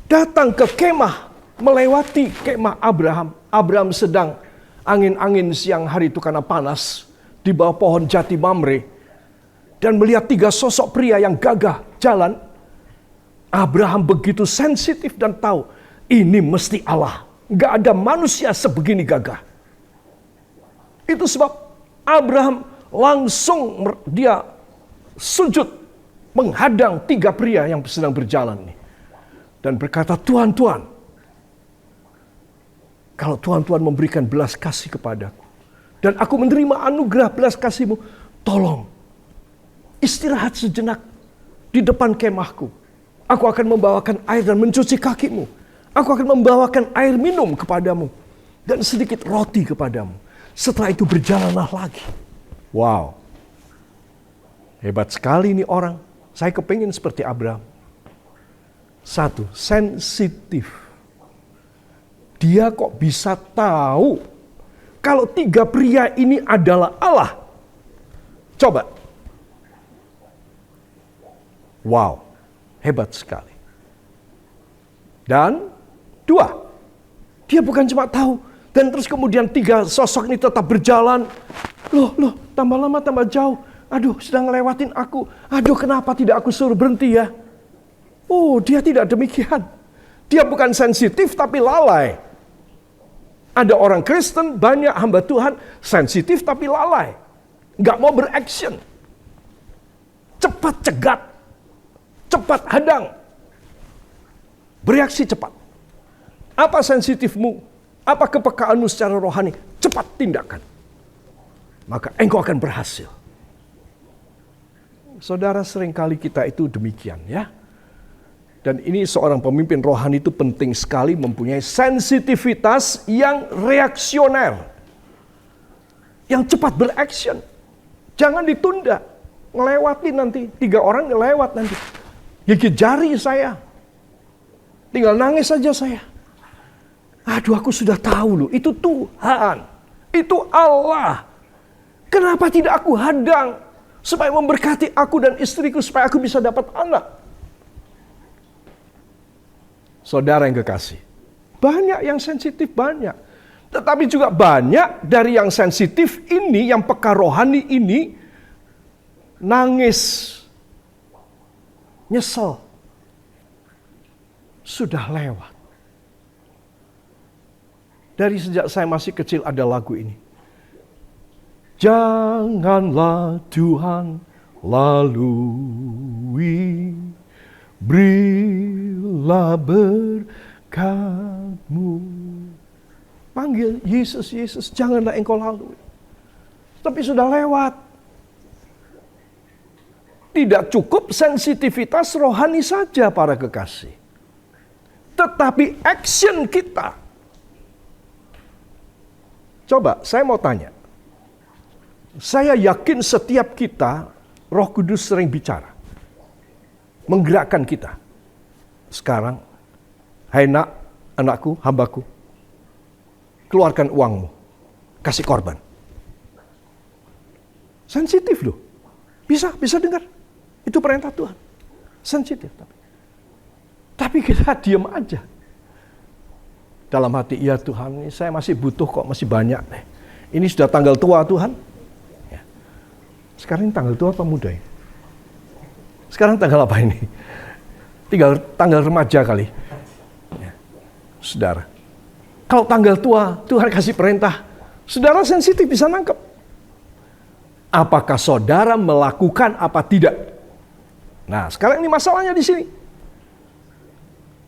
A: datang ke kemah, melewati kemah Abraham. Abraham sedang angin-angin siang hari itu karena panas di bawah pohon jati Mamre. Dan melihat 3 sosok pria yang gagah jalan, Abraham begitu sensitif dan tahu, ini mesti Allah. Gak ada manusia sebegini gagah. Itu sebab Abraham langsung dia sujud menghadang 3 pria yang sedang berjalan nih. Dan berkata, Tuhan, kalau Tuhan memberikan belas kasih kepadaku, dan aku menerima anugerah belas kasih-Mu, tolong istirahat sejenak di depan kemahku. Aku akan membawakan air dan mencuci kaki-Mu. Aku akan membawakan air minum kepadamu dan sedikit roti kepadamu. Setelah itu berjalanlah lagi. Wow. Hebat sekali ini orang. Saya kepingin seperti Abraham. Satu, sensitif. Dia kok bisa tahu kalau tiga pria ini adalah Allah? Coba. Wow, hebat sekali. Dan dua, dia bukan cuma tahu. Dan terus kemudian tiga sosok ini tetap berjalan. Loh, tambah lama tambah jauh. Aduh, sedang ngelewatin aku. Aduh, kenapa tidak aku suruh berhenti ya? Oh, dia tidak demikian. Dia bukan sensitif tapi lalai. Ada orang Kristen, banyak hamba Tuhan, sensitif tapi lalai. Nggak mau beraction. Cepat cegat. Cepat hadang. Bereaksi cepat. Apa sensitifmu? Apa kepekaanmu secara rohani? Cepat tindakan. Maka engkau akan berhasil. Saudara, seringkali kita itu demikian ya. Dan ini seorang pemimpin rohani itu penting sekali mempunyai sensitivitas yang reaksioner. Yang cepat beraction. Jangan ditunda. Ngelewati nanti. 3 orang ngelewat nanti. Gigit jari saya. Tinggal nangis saja saya. Aduh, aku sudah tahu loh. Itu Tuhan. Itu Allah. Kenapa tidak aku hadang? Supaya memberkati aku dan istriku. Supaya aku bisa dapat anak. Saudara yang kekasih. Banyak yang sensitif, banyak. Tetapi juga banyak dari yang sensitif ini, yang peka rohani ini, nangis. Nyesel. Sudah lewat. Dari sejak saya masih kecil ada lagu ini. Janganlah Tuhan lalui, berilah berkat-Mu. Panggil Yesus, Yesus, janganlah engkau lalui. Tapi sudah lewat. Tidak cukup sensitivitas rohani saja para kekasih. Tetapi action kita. Coba, saya mau tanya. Saya yakin setiap kita, Roh Kudus sering bicara. Menggerakkan kita. Sekarang, hai nak, anakku, hambaku, keluarkan uangmu. Kasih korban. Sensitif loh. Bisa dengar. Itu perintah Tuhan. Sensitif. Tapi kita diam aja. Dalam hati, ya Tuhan, saya masih butuh kok, masih banyak. Ini sudah tanggal tua Tuhan. Ya. Sekarang ini tanggal tua apa muda ya? Sekarang tanggal apa ini? Tanggal remaja kali. Ya. Saudara. Kalau tanggal tua, Tuhan kasih perintah. Saudara sensitif bisa nangkep. Apakah saudara melakukan apa tidak? Nah, sekarang ini masalahnya di sini.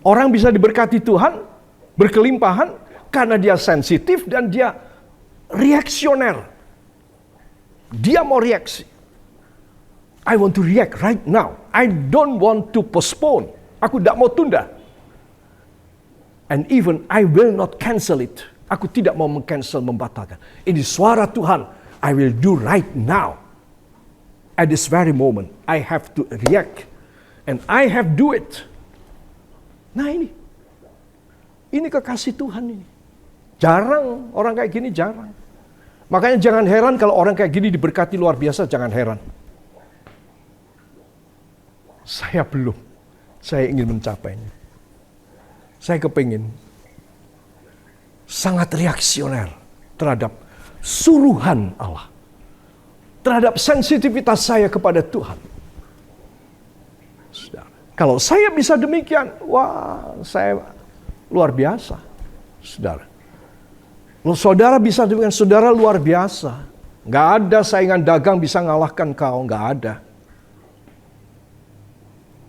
A: Orang bisa diberkati Tuhan, berkelimpahan, karena dia sensitif dan dia reaksioner. Dia mau reaksi. I want to react right now. I don't want to postpone. Aku tidak mau tunda. And even I will not cancel it. Aku tidak mau meng-cancel, membatalkan. Ini suara Tuhan. I will do right now. At this very moment, I have to react. And I have do it. Nah ini. Ini kekasih Tuhan ini. Jarang orang kayak gini, jarang. Makanya jangan heran kalau orang kayak gini diberkati luar biasa, jangan heran. Saya belum. Saya ingin mencapainya. Saya kepingin sangat reaksioner terhadap suruhan Allah. Terhadap sensitivitas saya kepada Tuhan. Saudara, kalau saya bisa demikian, wah, saya luar biasa. Saudara. Kalau saudara bisa demikian, saudara luar biasa. Nggak ada saingan dagang bisa ngalahkan kau, nggak ada.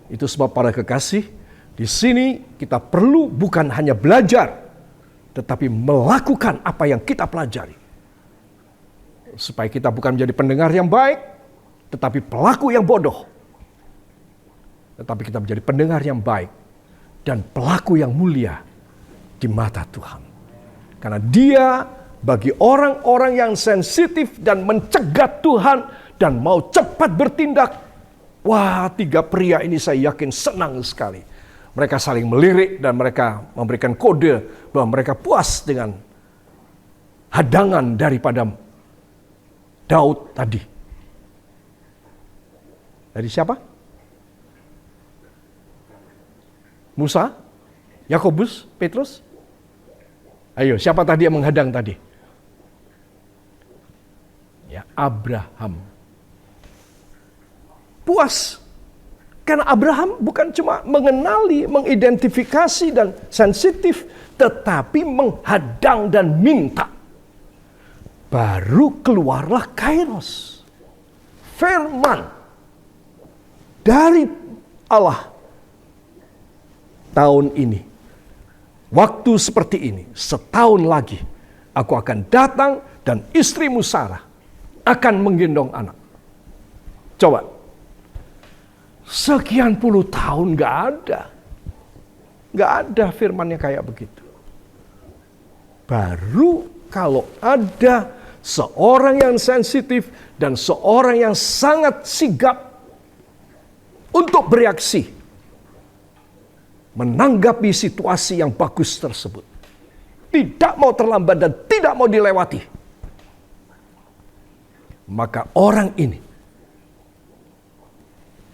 A: Itu sebab para kekasih, di sini kita perlu bukan hanya belajar, tetapi melakukan apa yang kita pelajari. supaya kita bukan menjadi pendengar yang baik, tetapi pelaku yang bodoh. Tetapi kita menjadi pendengar yang baik dan pelaku yang mulia di mata Tuhan. Karena Dia bagi orang-orang yang sensitif dan mencegat Tuhan dan mau cepat bertindak. Wah, 3 pria ini saya yakin senang sekali. Mereka saling melirik dan mereka memberikan kode bahwa mereka puas dengan hadangan daripada Daud tadi. Dari siapa? Musa? Yakobus? Petrus? Ayo, siapa tadi yang menghadang tadi? Ya, Abraham. Puas. Karena Abraham bukan cuma mengenali, mengidentifikasi dan sensitif, tetapi menghadang dan minta. Baru keluarlah Kairos. Firman dari Allah. Tahun ini, waktu seperti ini, setahun lagi, aku akan datang dan istrimu Sarah akan menggendong anak. Coba. Sekian puluh tahun gak ada. Gak ada firmannya kayak begitu. Baru kalau ada seorang yang sensitif dan seorang yang sangat sigap untuk bereaksi, menanggapi situasi yang bagus tersebut. Tidak mau terlambat dan tidak mau dilewati. Maka orang ini,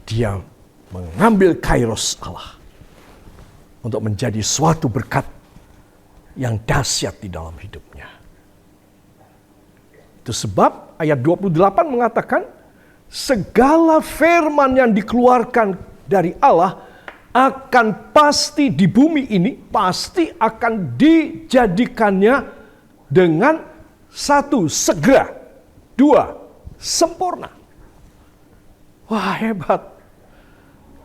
A: dia mengambil Kairos Allah untuk menjadi suatu berkat yang dahsyat di dalam hidupnya. Itu sebab ayat 28 mengatakan, segala firman yang dikeluarkan dari Allah akan pasti di bumi ini, pasti akan dijadikannya dengan 1, segera, 2, sempurna. Wah, hebat.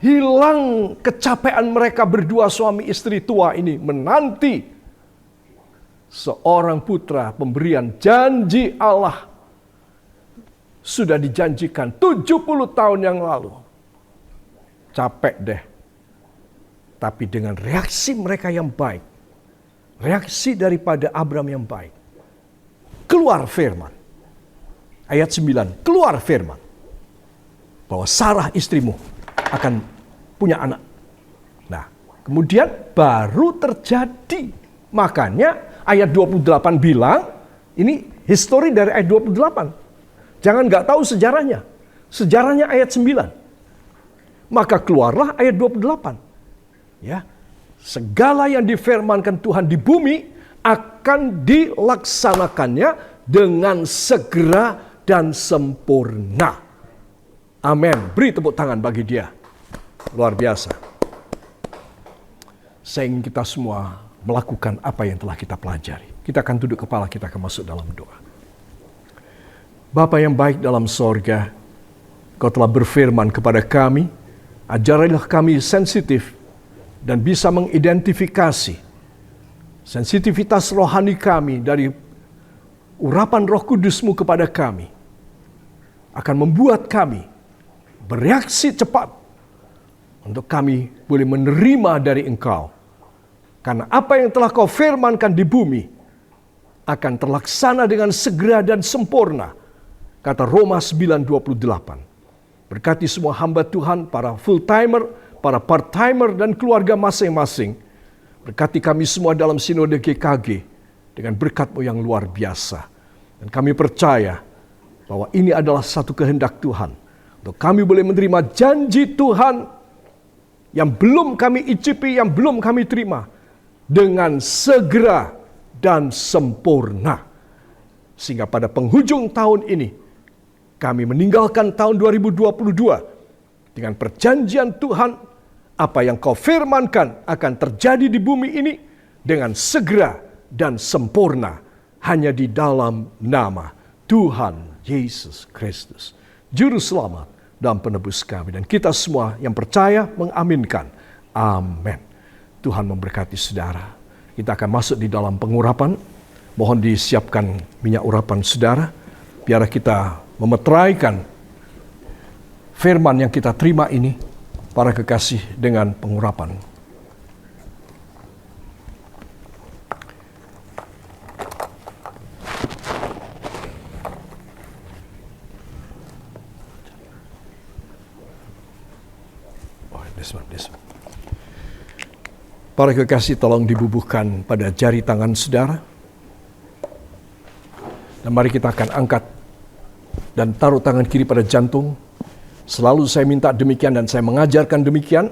A: Hilang kecapean mereka berdua suami istri tua ini menanti seorang putra, pemberian janji Allah. Sudah dijanjikan 70 tahun yang lalu. Capek deh. Tapi dengan reaksi mereka yang baik, reaksi daripada Abraham yang baik, keluar firman. Ayat 9, keluar firman bahwa Sarah istrimu akan punya anak. Nah, kemudian baru terjadi. Makanya ayat 28 bilang, ini histori dari ayat 28. Jangan nggak tahu sejarahnya. Sejarahnya ayat 9. Maka keluarlah ayat 28. Ya, segala yang difirmankan Tuhan di bumi akan dilaksanakannya dengan segera dan sempurna. Amin. Beri tepuk tangan bagi dia. Luar biasa. Saya ingin kita semua melakukan apa yang telah kita pelajari. Kita akan tunduk kepala, kita akan masuk dalam doa. Bapa yang baik dalam sorga, Kau telah berfirman kepada kami, ajarilah kami sensitif dan bisa mengidentifikasi sensitivitas rohani kami dari urapan Roh Kudus-Mu kepada kami. Akan membuat kami bereaksi cepat untuk kami boleh menerima dari Engkau. Karena apa yang telah Kau firmankan di bumi akan terlaksana dengan segera dan sempurna. Kata Roma 9:28. Berkati semua hamba Tuhan, para full-timer, para part-timer, dan keluarga masing-masing. Berkati kami semua dalam sinode GKG dengan berkat-Mu yang luar biasa. Dan kami percaya bahwa ini adalah satu kehendak Tuhan. Untuk kami boleh menerima janji Tuhan yang belum kami icipi, yang belum kami terima. Dengan segera dan sempurna. Sehingga pada penghujung tahun ini, kami meninggalkan tahun 2022 dengan perjanjian Tuhan, apa yang Kau firmankan akan terjadi di bumi ini dengan segera dan sempurna hanya di dalam nama Tuhan Yesus Kristus, Juru Selamat dan Penebus kami. Dan kita semua yang percaya mengaminkan. Amin. Tuhan memberkati saudara. Kita akan masuk di dalam pengurapan. Mohon disiapkan minyak urapan saudara. biar kita memeteraikan firman yang kita terima ini, para kekasih, dengan pengurapan. Para kekasih, tolong dibubuhkan pada jari tangan saudara. Dan mari kita akan angkat dan taruh tangan kiri pada jantung. Selalu saya minta demikian dan saya mengajarkan demikian,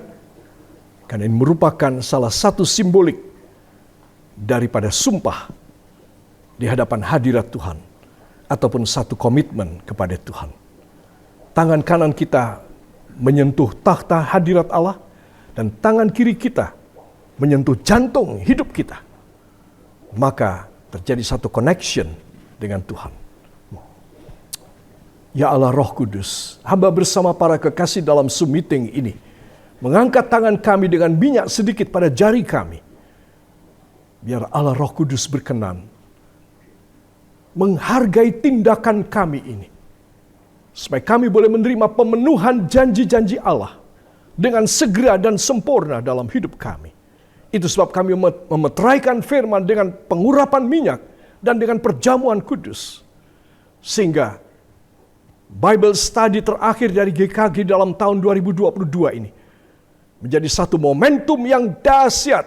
A: karena ini merupakan salah satu simbolik daripada sumpah di hadapan hadirat Tuhan, ataupun satu komitmen kepada Tuhan. Tangan kanan kita menyentuh takhta hadirat Allah, dan tangan kiri kita menyentuh jantung hidup kita. Maka terjadi satu connection dengan Tuhan. Ya Allah Roh Kudus, hamba bersama para kekasih dalam Zoom meeting ini mengangkat tangan kami dengan minyak sedikit pada jari kami. Biar Allah Roh Kudus berkenan menghargai tindakan kami ini, supaya kami boleh menerima pemenuhan janji-janji Allah dengan segera dan sempurna dalam hidup kami. Itu sebab kami memeteraikan firman dengan pengurapan minyak dan dengan perjamuan kudus. Sehingga Bible study terakhir dari GKG dalam tahun 2022 ini menjadi satu momentum yang dahsyat.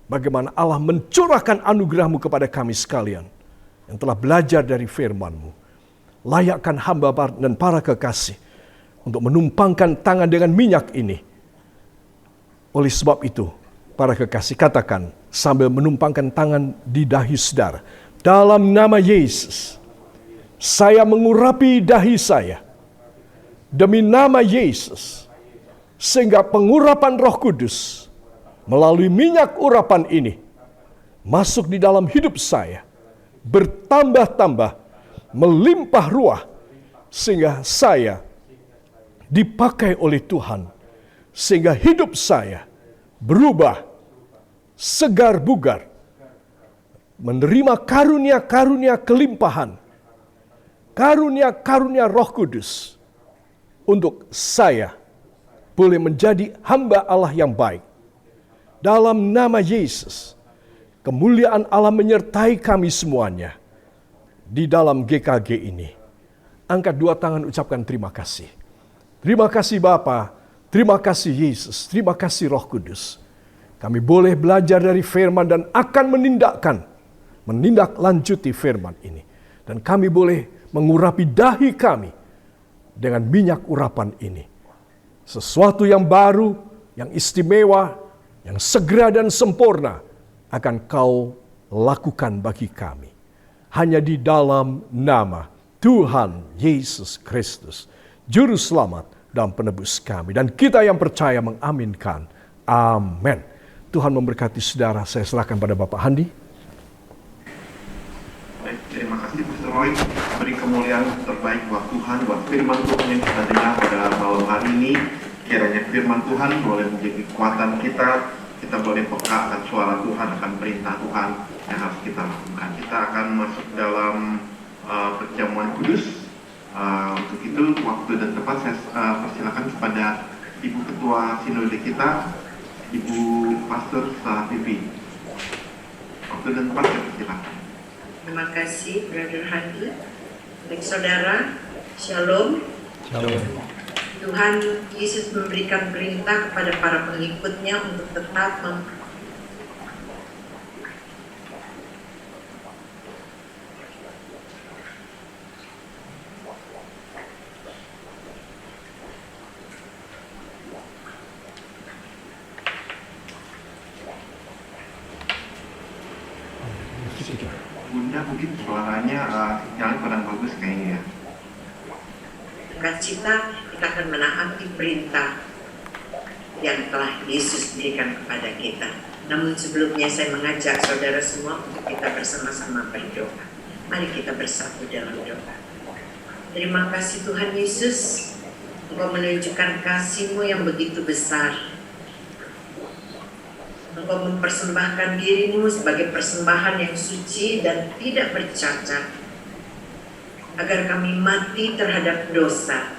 A: Bagaimana Allah mencurahkan anugerah-Mu kepada kami sekalian yang telah belajar dari firman-Mu. Layakkan hamba dan para kekasih untuk menumpangkan tangan dengan minyak ini. Oleh sebab itu, para kekasih, katakan sambil menumpangkan tangan di dahi saudara, dalam nama Yesus, saya mengurapi dahi saya demi nama Yesus, sehingga pengurapan Roh Kudus melalui minyak urapan ini masuk di dalam hidup saya, bertambah-tambah, melimpah ruah, sehingga saya dipakai oleh Tuhan, sehingga hidup saya berubah, segar bugar, menerima karunia-karunia kelimpahan, karunia-karunia Roh Kudus, untuk saya boleh menjadi hamba Allah yang baik. Dalam nama Yesus, kemuliaan Allah menyertai kami semuanya di dalam GKG ini. Angkat dua tangan, ucapkan terima kasih. Terima kasih Bapa. Terima kasih Yesus, terima kasih Roh Kudus. Kami boleh belajar dari firman dan akan menindaklanjuti firman ini. Dan kami boleh mengurapi dahi kami dengan minyak urapan ini. Sesuatu yang baru, yang istimewa, yang segera dan sempurna akan Kau lakukan bagi kami. Hanya di dalam nama Tuhan Yesus Kristus, Juru Selamat dan penebus kami. Dan kita yang percaya mengaminkan. Amin. Tuhan memberkati saudara. Saya serahkan pada Bapak Handi.
G: Baik, terima kasih Pastor Roy. Beri kemuliaan terbaik buat Tuhan, buat firman Tuhan yang kita dengar pada malam hari ini. Kiranya firman Tuhan boleh menjadi kekuatan kita. Kita boleh peka akan suara Tuhan, akan perintah Tuhan yang harus kita lakukan. Kita akan masuk dalam perjamuan kudus. Untuk itu, waktu dan tempat saya persilakan kepada Ibu Ketua Sinode kita, Ibu Pastor Sarah Pipi. Waktu dan tempat saya persilakan.
H: Terima kasih, Brother Handi. Baik saudara, Shalom.
A: Shalom.
H: Tuhan Yesus memberikan perintah kepada para pengikutnya untuk tetap
G: Bunda mungkin suaranya sinyalnya kurang bagus kayaknya ya.
H: dengan cita kita akan menaati perintah yang telah Yesus berikan kepada kita. Namun sebelumnya saya mengajak saudara semua untuk kita bersama-sama berdoa. Mari kita bersatu dalam doa. Terima kasih Tuhan Yesus, Engkau menunjukkan kasih-Mu yang begitu besar. Engkau mempersembahkan diri-Mu sebagai persembahan yang suci dan tidak bercacat. agar kami mati terhadap dosa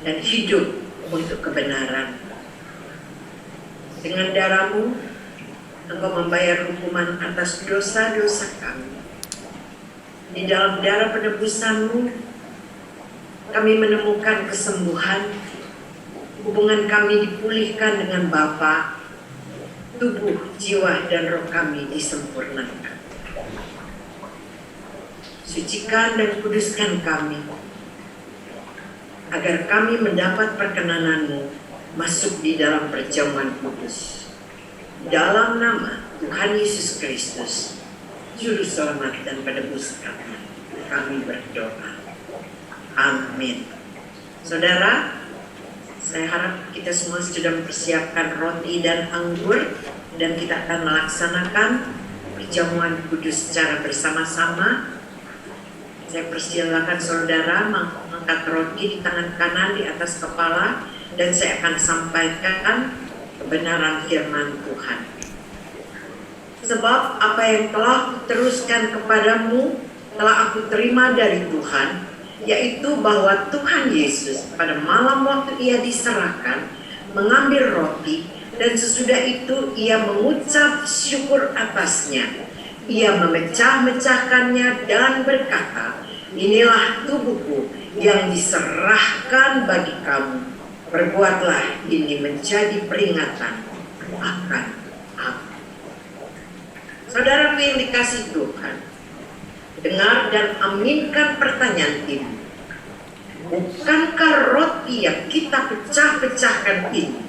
H: dan hidup untuk kebenaran. Dengan darah-Mu, Engkau membayar hukuman atas dosa-dosa kami. Di dalam darah penebusan-Mu, kami menemukan kesembuhan, hubungan kami dipulihkan dengan Bapa, tubuh, jiwa, dan roh kami disempurnakan. Sucikan dan kuduskan kami, agar kami mendapat perkenanan-Mu masuk di dalam perjamuan kudus. Dalam nama Tuhan Yesus Kristus, Juru Selamat dan Penebus kami berdoa. Amin. Saudara, saya harap kita semua sudah mempersiapkan roti dan anggur, dan kita akan melaksanakan perjamuan kudus secara bersama-sama. Saya persilakan saudara mengangkat roti di tangan kanan di atas kepala, dan saya akan sampaikan kebenaran firman Tuhan. Sebab apa yang telah kuteruskan kepadamu telah aku terima dari Tuhan, yaitu bahwa Tuhan Yesus pada malam waktu Ia diserahkan mengambil roti, dan sesudah itu Ia mengucap syukur atasnya. Ia memecah-mecahkannya dan berkata, "Inilah tubuhku yang diserahkan bagi kamu. Perbuatlah ini menjadi peringatan akan aku." Saudaraku yang dikasihi Tuhan, dengar dan aminkan pertanyaan ini. Bukankah roti yang kita pecah-pecahkan ini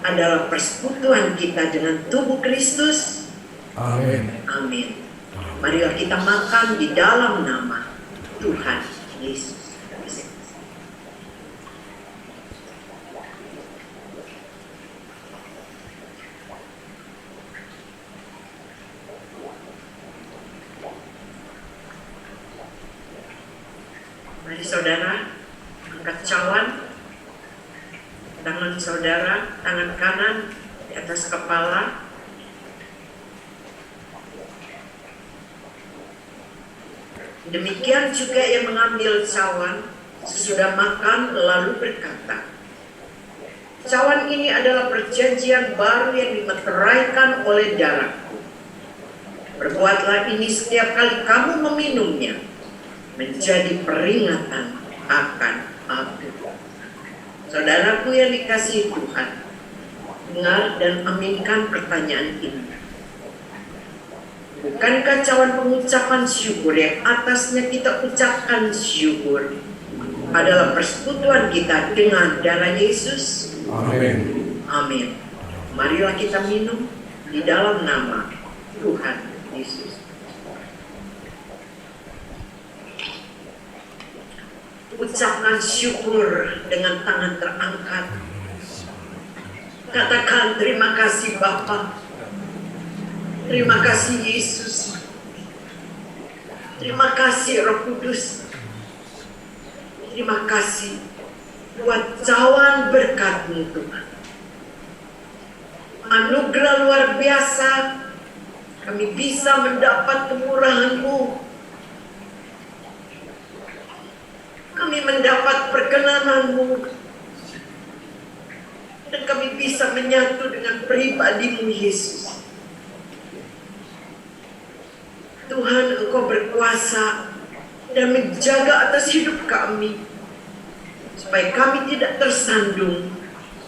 H: adalah persekutuan kita dengan tubuh Kristus?
A: Amin.
H: Amin. Marilah kita makan di dalam nama Tuhan Yesus. Mari saudara, angkat cawan, tangan saudara, tangan kanan di atas kepala. Demikian juga yang mengambil cawan sesudah makan lalu berkata, "Cawan ini adalah perjanjian baru yang dimeteraikan oleh darahku. Perbuatlah ini setiap kali kamu meminumnya, menjadi peringatan akan aku." Saudaraku yang dikasihi Tuhan, dengar dan aminkan pertanyaan ini. Bukankah cawan pengucapan syukur yang atasnya kita ucapkan syukur adalah persekutuan kita dengan darah Yesus?
A: Amin.
H: Amin. Marilah kita minum di dalam nama Tuhan Yesus. Ucapkan syukur dengan tangan terangkat. Katakan, "Terima kasih Bapa. Terima kasih Yesus. Terima kasih Roh Kudus. Terima kasih buat cawan berkat-Mu Tuhan. Anugerah luar biasa, kami bisa mendapat kemurahan-Mu. Kami mendapat perkenanan-Mu. Dan kami bisa menyatu dengan pribadi-Mu Yesus. Tuhan, Engkau berkuasa dan menjaga atas hidup kami, supaya kami tidak tersandung,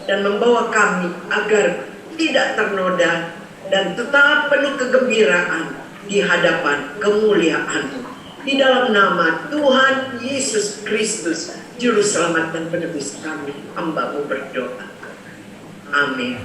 H: dan membawa kami agar tidak ternoda dan tetap penuh kegembiraan di hadapan kemuliaan-Mu. Di dalam nama Tuhan Yesus Kristus, Juru Selamat dan Penebus kami, hamba-Mu berdoa. Amin.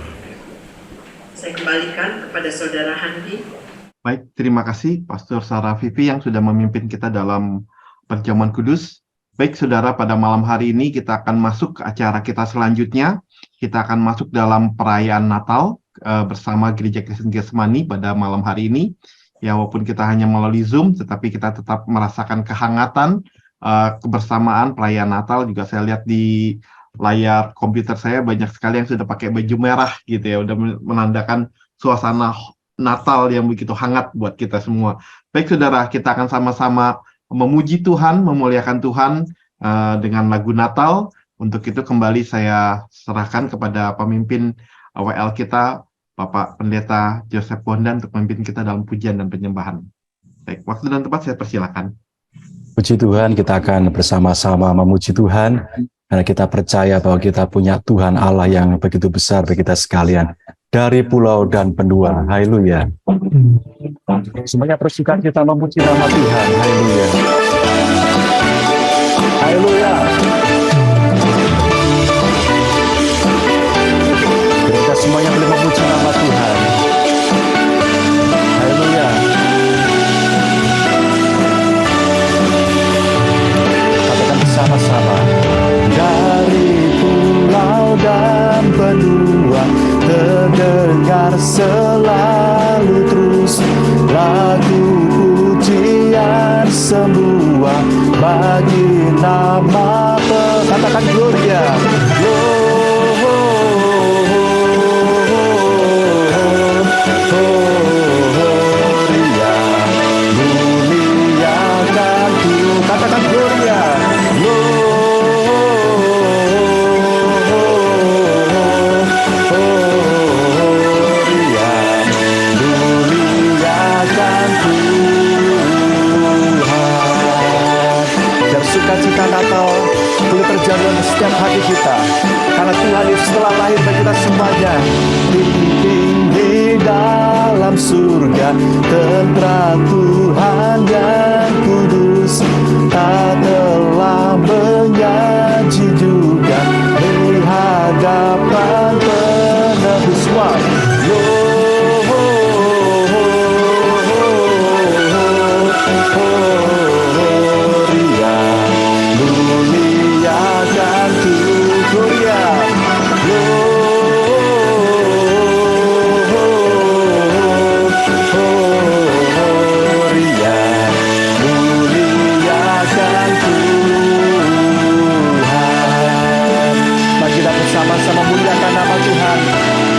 H: Saya kembalikan kepada Saudara Handi.
G: Baik, terima kasih Pastor Sarah Vivi yang sudah memimpin kita dalam perjamuan kudus. Baik, saudara, pada malam hari ini kita akan masuk ke acara kita selanjutnya. Kita akan masuk dalam perayaan Natal bersama Gereja Kristen Getsemani pada malam hari ini. Ya, walaupun kita hanya melalui Zoom, tetapi kita tetap merasakan kehangatan, kebersamaan perayaan Natal. Juga saya lihat di layar komputer saya banyak sekali yang sudah pakai baju merah gitu ya, udah menandakan suasana Natal yang begitu hangat buat kita semua. Baik saudara, kita akan sama-sama memuji Tuhan, memuliakan Tuhan dengan lagu Natal. Untuk itu kembali saya serahkan kepada pemimpin WL kita, Bapak Pendeta Joseph Bondan, untuk memimpin kita dalam pujian dan penyembahan. Baik, waktu dan tempat saya persilakan.
I: Puji Tuhan, kita akan bersama-sama memuji Tuhan, karena kita percaya bahwa kita punya Tuhan Allah yang begitu besar bagi kita sekalian, dari pulau dan benua. Haleluya. Semuanya bersuka kita memuji nama Tuhan. Haleluya. Haleluya. Kita semuanya boleh memuji nama Tuhan. Haleluya. Katakan bersama-sama. Dari pulau dan benua terdengar selalu terus lagu pujian semua bagi nama katakan Gloria. Gloria, muliakan Tuhan, katakan Gloria. Sukacita Natal boleh terjadi dalam setiap hati kita, karena Tuhan Yesus telah lahir bagi kita semuanya. Tinggi dalam surga tentara Tuhan yang kudus, tak telah menyaji juga di hadapan penebus. Sama-sama muliakan nama Tuhan.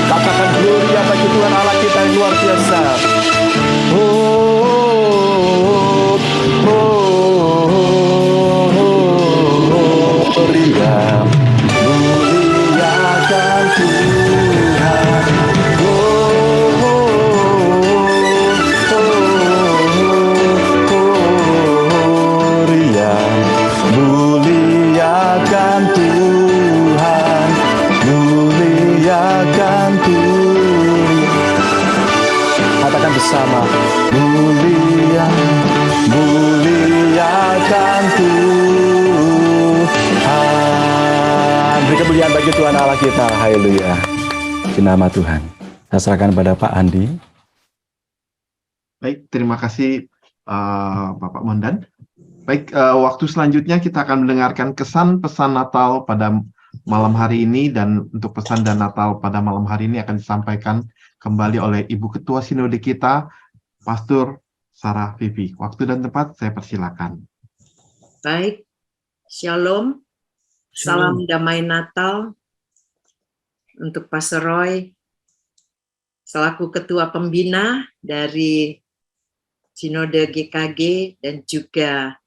I: Katakan gloria bagi Tuhan Allah kita yang luar biasa. Gloria, muliakan Tuhan. Gloria, muliakan Tuhan. Muliakan Tuhan. Katakan bersama. Muliakan Tuhan. Beri kemuliaan bagi Tuhan Allah kita. Haleluya. Di nama Tuhan. Saya serahkan pada Pak Andi.
G: Baik, terima kasih Bapak Bondan. Baik, waktu selanjutnya kita akan mendengarkan kesan pesan Natal pada malam hari ini, dan untuk pesan dan Natal pada malam hari ini akan disampaikan kembali oleh Ibu Ketua Sinode kita, Pastor Sarah Vivi. Waktu dan tempat saya persilakan.
H: Baik, Shalom, salam damai Natal untuk Pastor Roy, selaku Ketua Pembina dari Sinode GKG, dan juga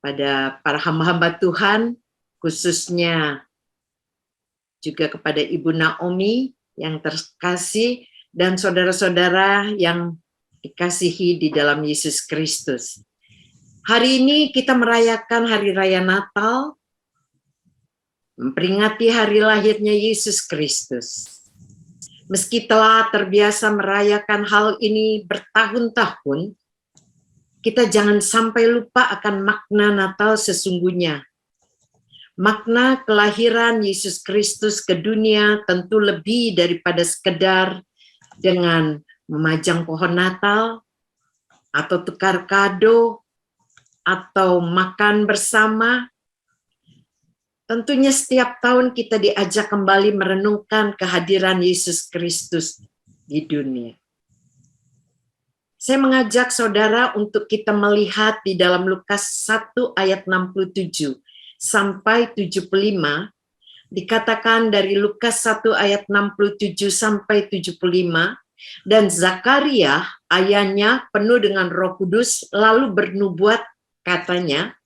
H: pada para hamba-hamba Tuhan, khususnya juga kepada Ibu Naomi yang terkasih, dan saudara-saudara yang dikasihi di dalam Yesus Kristus. Hari ini kita merayakan Hari Raya Natal, memperingati hari lahirnya Yesus Kristus. Meski telah terbiasa merayakan hal ini bertahun-tahun, kita jangan sampai lupa akan makna Natal sesungguhnya. Makna kelahiran Yesus Kristus ke dunia tentu lebih daripada sekedar dengan memajang pohon Natal, atau tukar kado, atau makan bersama. Tentunya setiap tahun kita diajak kembali merenungkan kehadiran Yesus Kristus di dunia. Saya mengajak saudara untuk kita melihat di dalam Lukas 1 ayat 67 sampai 75, dikatakan dari Lukas 1 ayat 67 sampai 75, dan Zakaria ayahnya penuh dengan Roh Kudus lalu bernubuat Katanya,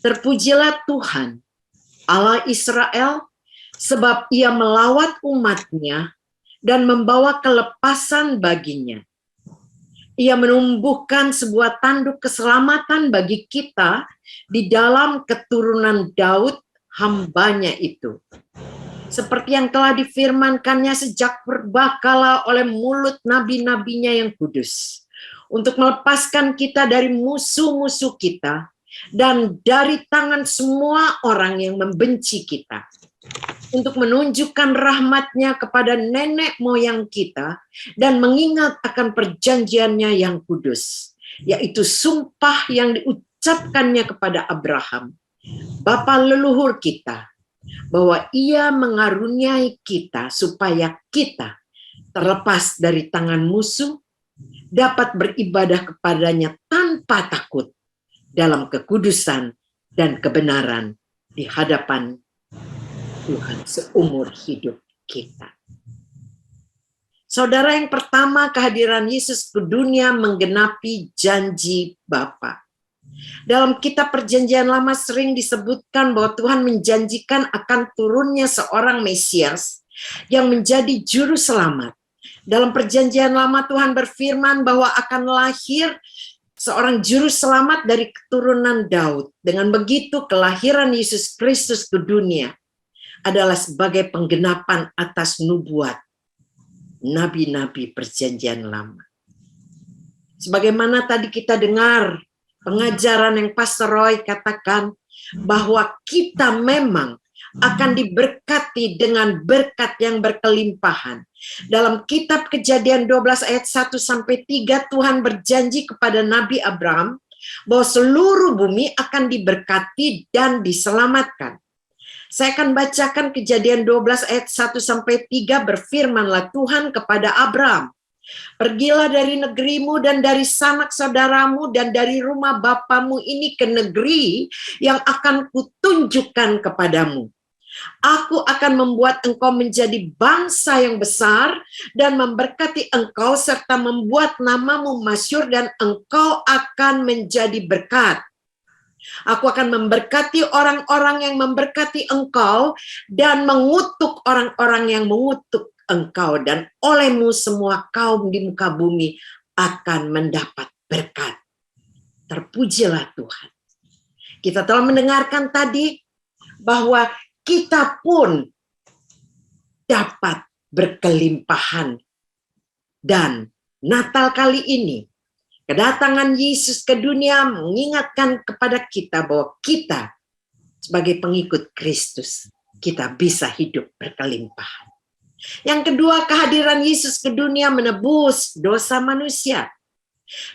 H: terpujilah Tuhan, Allah Israel, sebab ia melawat umatnya dan membawa kelepasan baginya. Ia menumbuhkan sebuah tanduk keselamatan bagi kita di dalam keturunan Daud, hambanya itu. Seperti yang telah difirmankannya sejak purbakala oleh mulut nabi-nabinya yang kudus, untuk melepaskan kita dari musuh-musuh kita dan dari tangan semua orang yang membenci kita, untuk menunjukkan rahmat-Nya kepada nenek moyang kita dan mengingat akan perjanjiannya yang kudus, yaitu sumpah yang diucapkannya kepada Abraham, bapa leluhur kita, bahwa ia mengaruniai kita supaya kita terlepas dari tangan musuh, dapat beribadah kepadanya tanpa takut dalam kekudusan dan kebenaran di hadapan Tuhan seumur hidup kita. Saudara, yang pertama, kehadiran Yesus ke dunia menggenapi janji Bapa. Dalam kitab Perjanjian Lama sering disebutkan bahwa Tuhan menjanjikan akan turunnya seorang Mesias yang menjadi juru selamat. Dalam Perjanjian Lama Tuhan berfirman bahwa akan lahir seorang juru selamat dari keturunan Daud. Dengan begitu kelahiran Yesus Kristus ke dunia adalah sebagai penggenapan atas nubuat nabi-nabi Perjanjian Lama. Sebagaimana tadi kita dengar pengajaran yang Pastor Roy katakan bahwa kita memang akan diberkati dengan berkat yang berkelimpahan. Dalam kitab Kejadian 12 ayat 1-3 Tuhan berjanji kepada Nabi Abraham bahwa seluruh bumi akan diberkati dan diselamatkan. Saya akan bacakan Kejadian 12 ayat 1-3, berfirmanlah Tuhan kepada Abraham, pergilah dari negerimu dan dari sanak saudaramu dan dari rumah bapamu ini ke negeri yang akan kutunjukkan kepadamu. Aku akan membuat engkau menjadi bangsa yang besar dan memberkati engkau serta membuat namamu masyhur dan engkau akan menjadi berkat. Aku akan memberkati orang-orang yang memberkati engkau dan mengutuk orang-orang yang mengutuk engkau, dan olehmu semua kaum di muka bumi akan mendapat berkat. Terpujilah Tuhan. Kita telah mendengarkan tadi bahwa kita pun dapat berkelimpahan, dan Natal kali ini kedatangan Yesus ke dunia mengingatkan kepada kita bahwa kita sebagai pengikut Kristus, kita bisa hidup berkelimpahan. Yang kedua, kehadiran Yesus ke dunia menebus dosa manusia.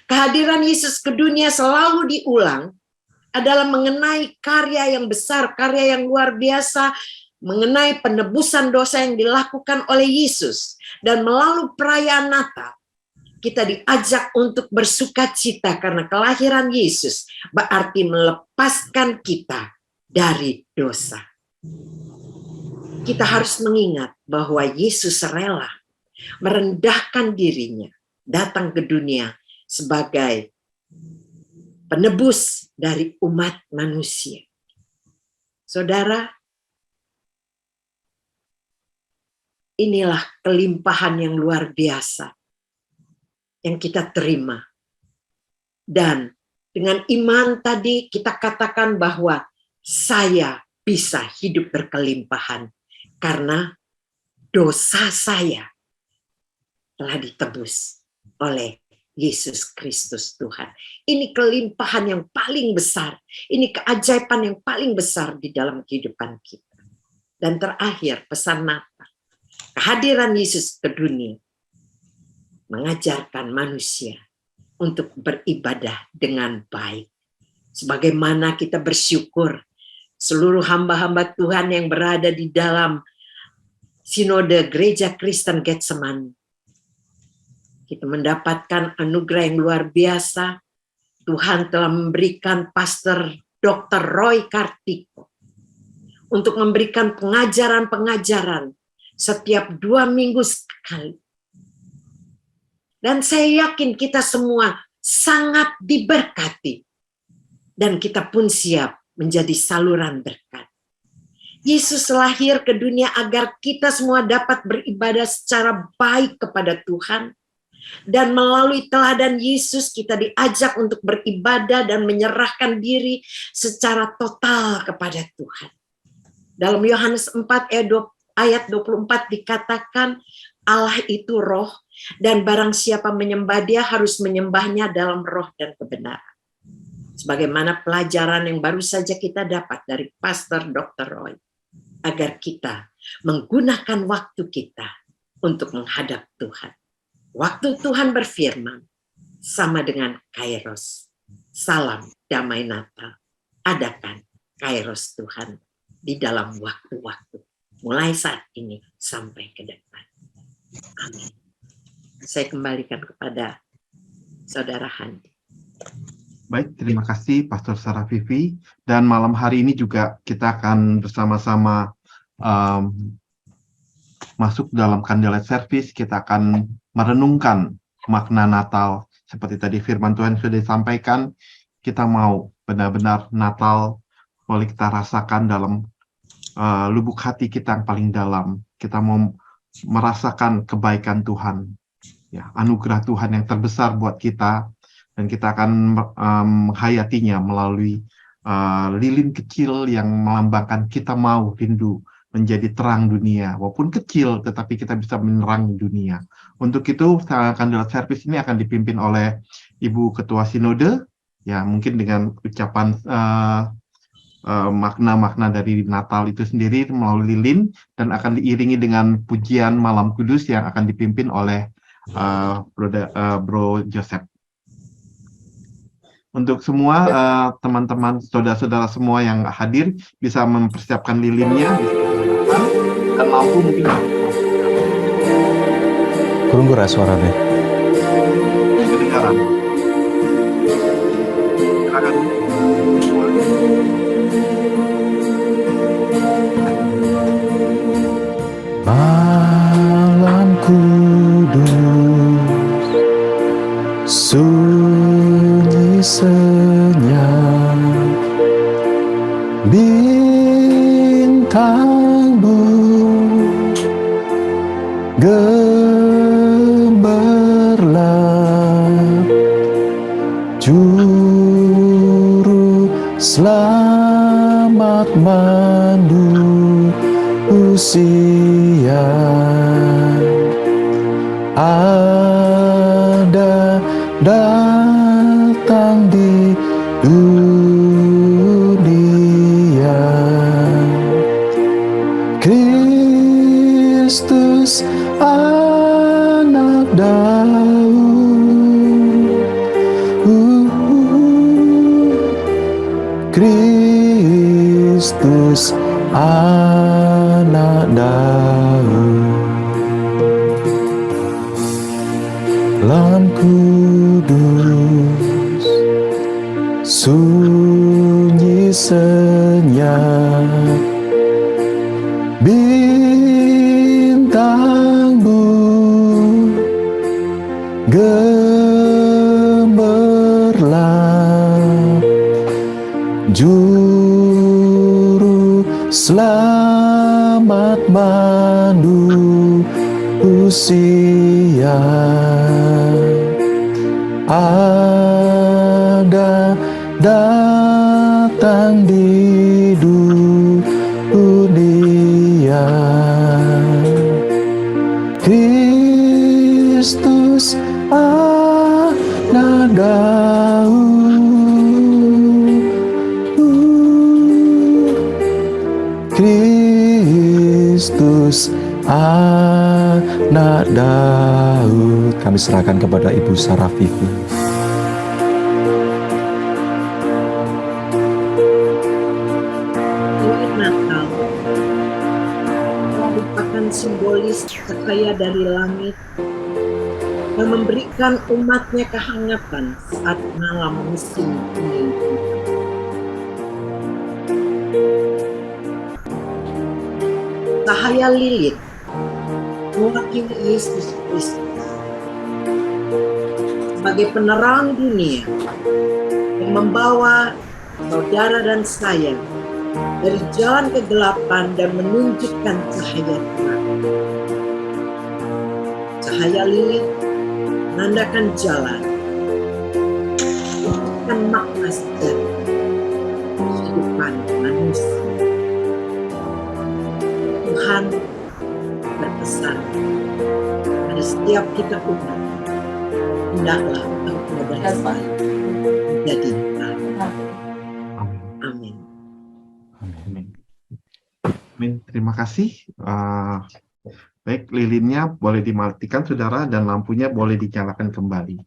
H: Kehadiran Yesus ke dunia selalu diulang adalah mengenai karya yang besar, karya yang luar biasa, mengenai penebusan dosa yang dilakukan oleh Yesus. Dan melalui perayaan Natal, kita diajak untuk bersukacita karena kelahiran Yesus berarti melepaskan kita dari dosa. Kita harus mengingat bahwa Yesus rela merendahkan dirinya, datang ke dunia sebagai penebus dari umat manusia. Saudara, inilah kelimpahan yang luar biasa yang kita terima. Dan dengan iman tadi kita katakan bahwa saya bisa hidup berkelimpahan karena dosa saya telah ditebus oleh Yesus Kristus Tuhan. Ini kelimpahan yang paling besar. Ini keajaiban yang paling besar di dalam kehidupan kita. Dan terakhir, pesan Natal. Kehadiran Yesus ke dunia mengajarkan manusia untuk beribadah dengan baik. Sebagaimana kita bersyukur seluruh hamba-hamba Tuhan yang berada di dalam Sinode Gereja Kristen Getsemani. Kita mendapatkan anugerah yang luar biasa. Tuhan telah memberikan Pastor Dr. Roy Kartiko untuk memberikan pengajaran-pengajaran setiap 2 minggu sekali. Dan saya yakin kita semua sangat diberkati dan kita pun siap menjadi saluran berkat. Yesus lahir ke dunia agar kita semua dapat beribadah secara baik kepada Tuhan. Dan melalui teladan Yesus kita diajak untuk beribadah dan menyerahkan diri secara total kepada Tuhan. Dalam Yohanes 4 ayat 24 dikatakan Allah itu roh dan barang siapa menyembah dia harus menyembahnya dalam roh dan kebenaran. Sebagaimana pelajaran yang baru saja kita dapat dari Pastor Dr. Roy. Agar kita menggunakan waktu kita untuk menghadap Tuhan. Waktu Tuhan berfirman sama dengan Kairos. Salam damai Natal. Adakan Kairos Tuhan di dalam waktu-waktu. Mulai saat ini sampai ke depan. Amin. Saya kembalikan kepada Saudara Handi.
G: Baik, terima kasih Pastor Sarah Vivi. Dan malam hari ini juga kita akan bersama-sama masuk dalam candlelight service. Kita akan merenungkan makna Natal. Seperti tadi firman Tuhan sudah disampaikan, kita mau benar-benar Natal boleh kita rasakan dalam lubuk hati kita yang paling dalam. Kita mau merasakan kebaikan Tuhan, ya, anugerah Tuhan yang terbesar buat kita. Dan kita akan menghayatinya melalui lilin kecil yang melambangkan kita mau rindu menjadi terang dunia. Walaupun kecil, tetapi kita bisa menerangi dunia. Untuk itu, candlelight service ini akan dipimpin oleh Ibu Ketua Sinode, ya mungkin dengan ucapan makna-makna dari Natal itu sendiri melalui lilin, dan akan diiringi dengan pujian Malam Kudus yang akan dipimpin oleh Bro Joseph. Untuk semua teman-teman, saudara-saudara semua yang hadir bisa mempersiapkan lilinnya, dan lampu mungkin
I: kurang keras suaranya.
G: Kedengaran.
I: Malam kudus, sunyi senyap, bintang gemerlap, juru selamat mandu usia. Ada datang di dunia, Kristus anak Daud, Kristus anak Daud. Malam kudus, sunyi senyap, bintang gemerlap, juru selamat mandu usia. Ada datang di dunia, Kristus anak Daud, Kristus anak Daud. Kami serahkan kepada Ibu Sarah Vivi.
H: Natal merupakan simbolis cahaya dari langit yang memberikan umatnya kehangatan saat malam musim dingin. Cahaya lilin mewakili Yesus Kristus sebagai penerang dunia yang membawa saudara dan saya dari jalan kegelapan dan menunjukkan cahaya terang. Cahaya lilin menandakan jalan, menunjukkan makna sejati kehidupan manusia. Tuhan berpesan pada setiap kita umat, hendaklah engkau bersama menjadi terang. Amin.
G: Amin. Amin. Terima kasih. Baik, lilinnya boleh dimatikan, saudara, dan lampunya boleh dinyalakan kembali.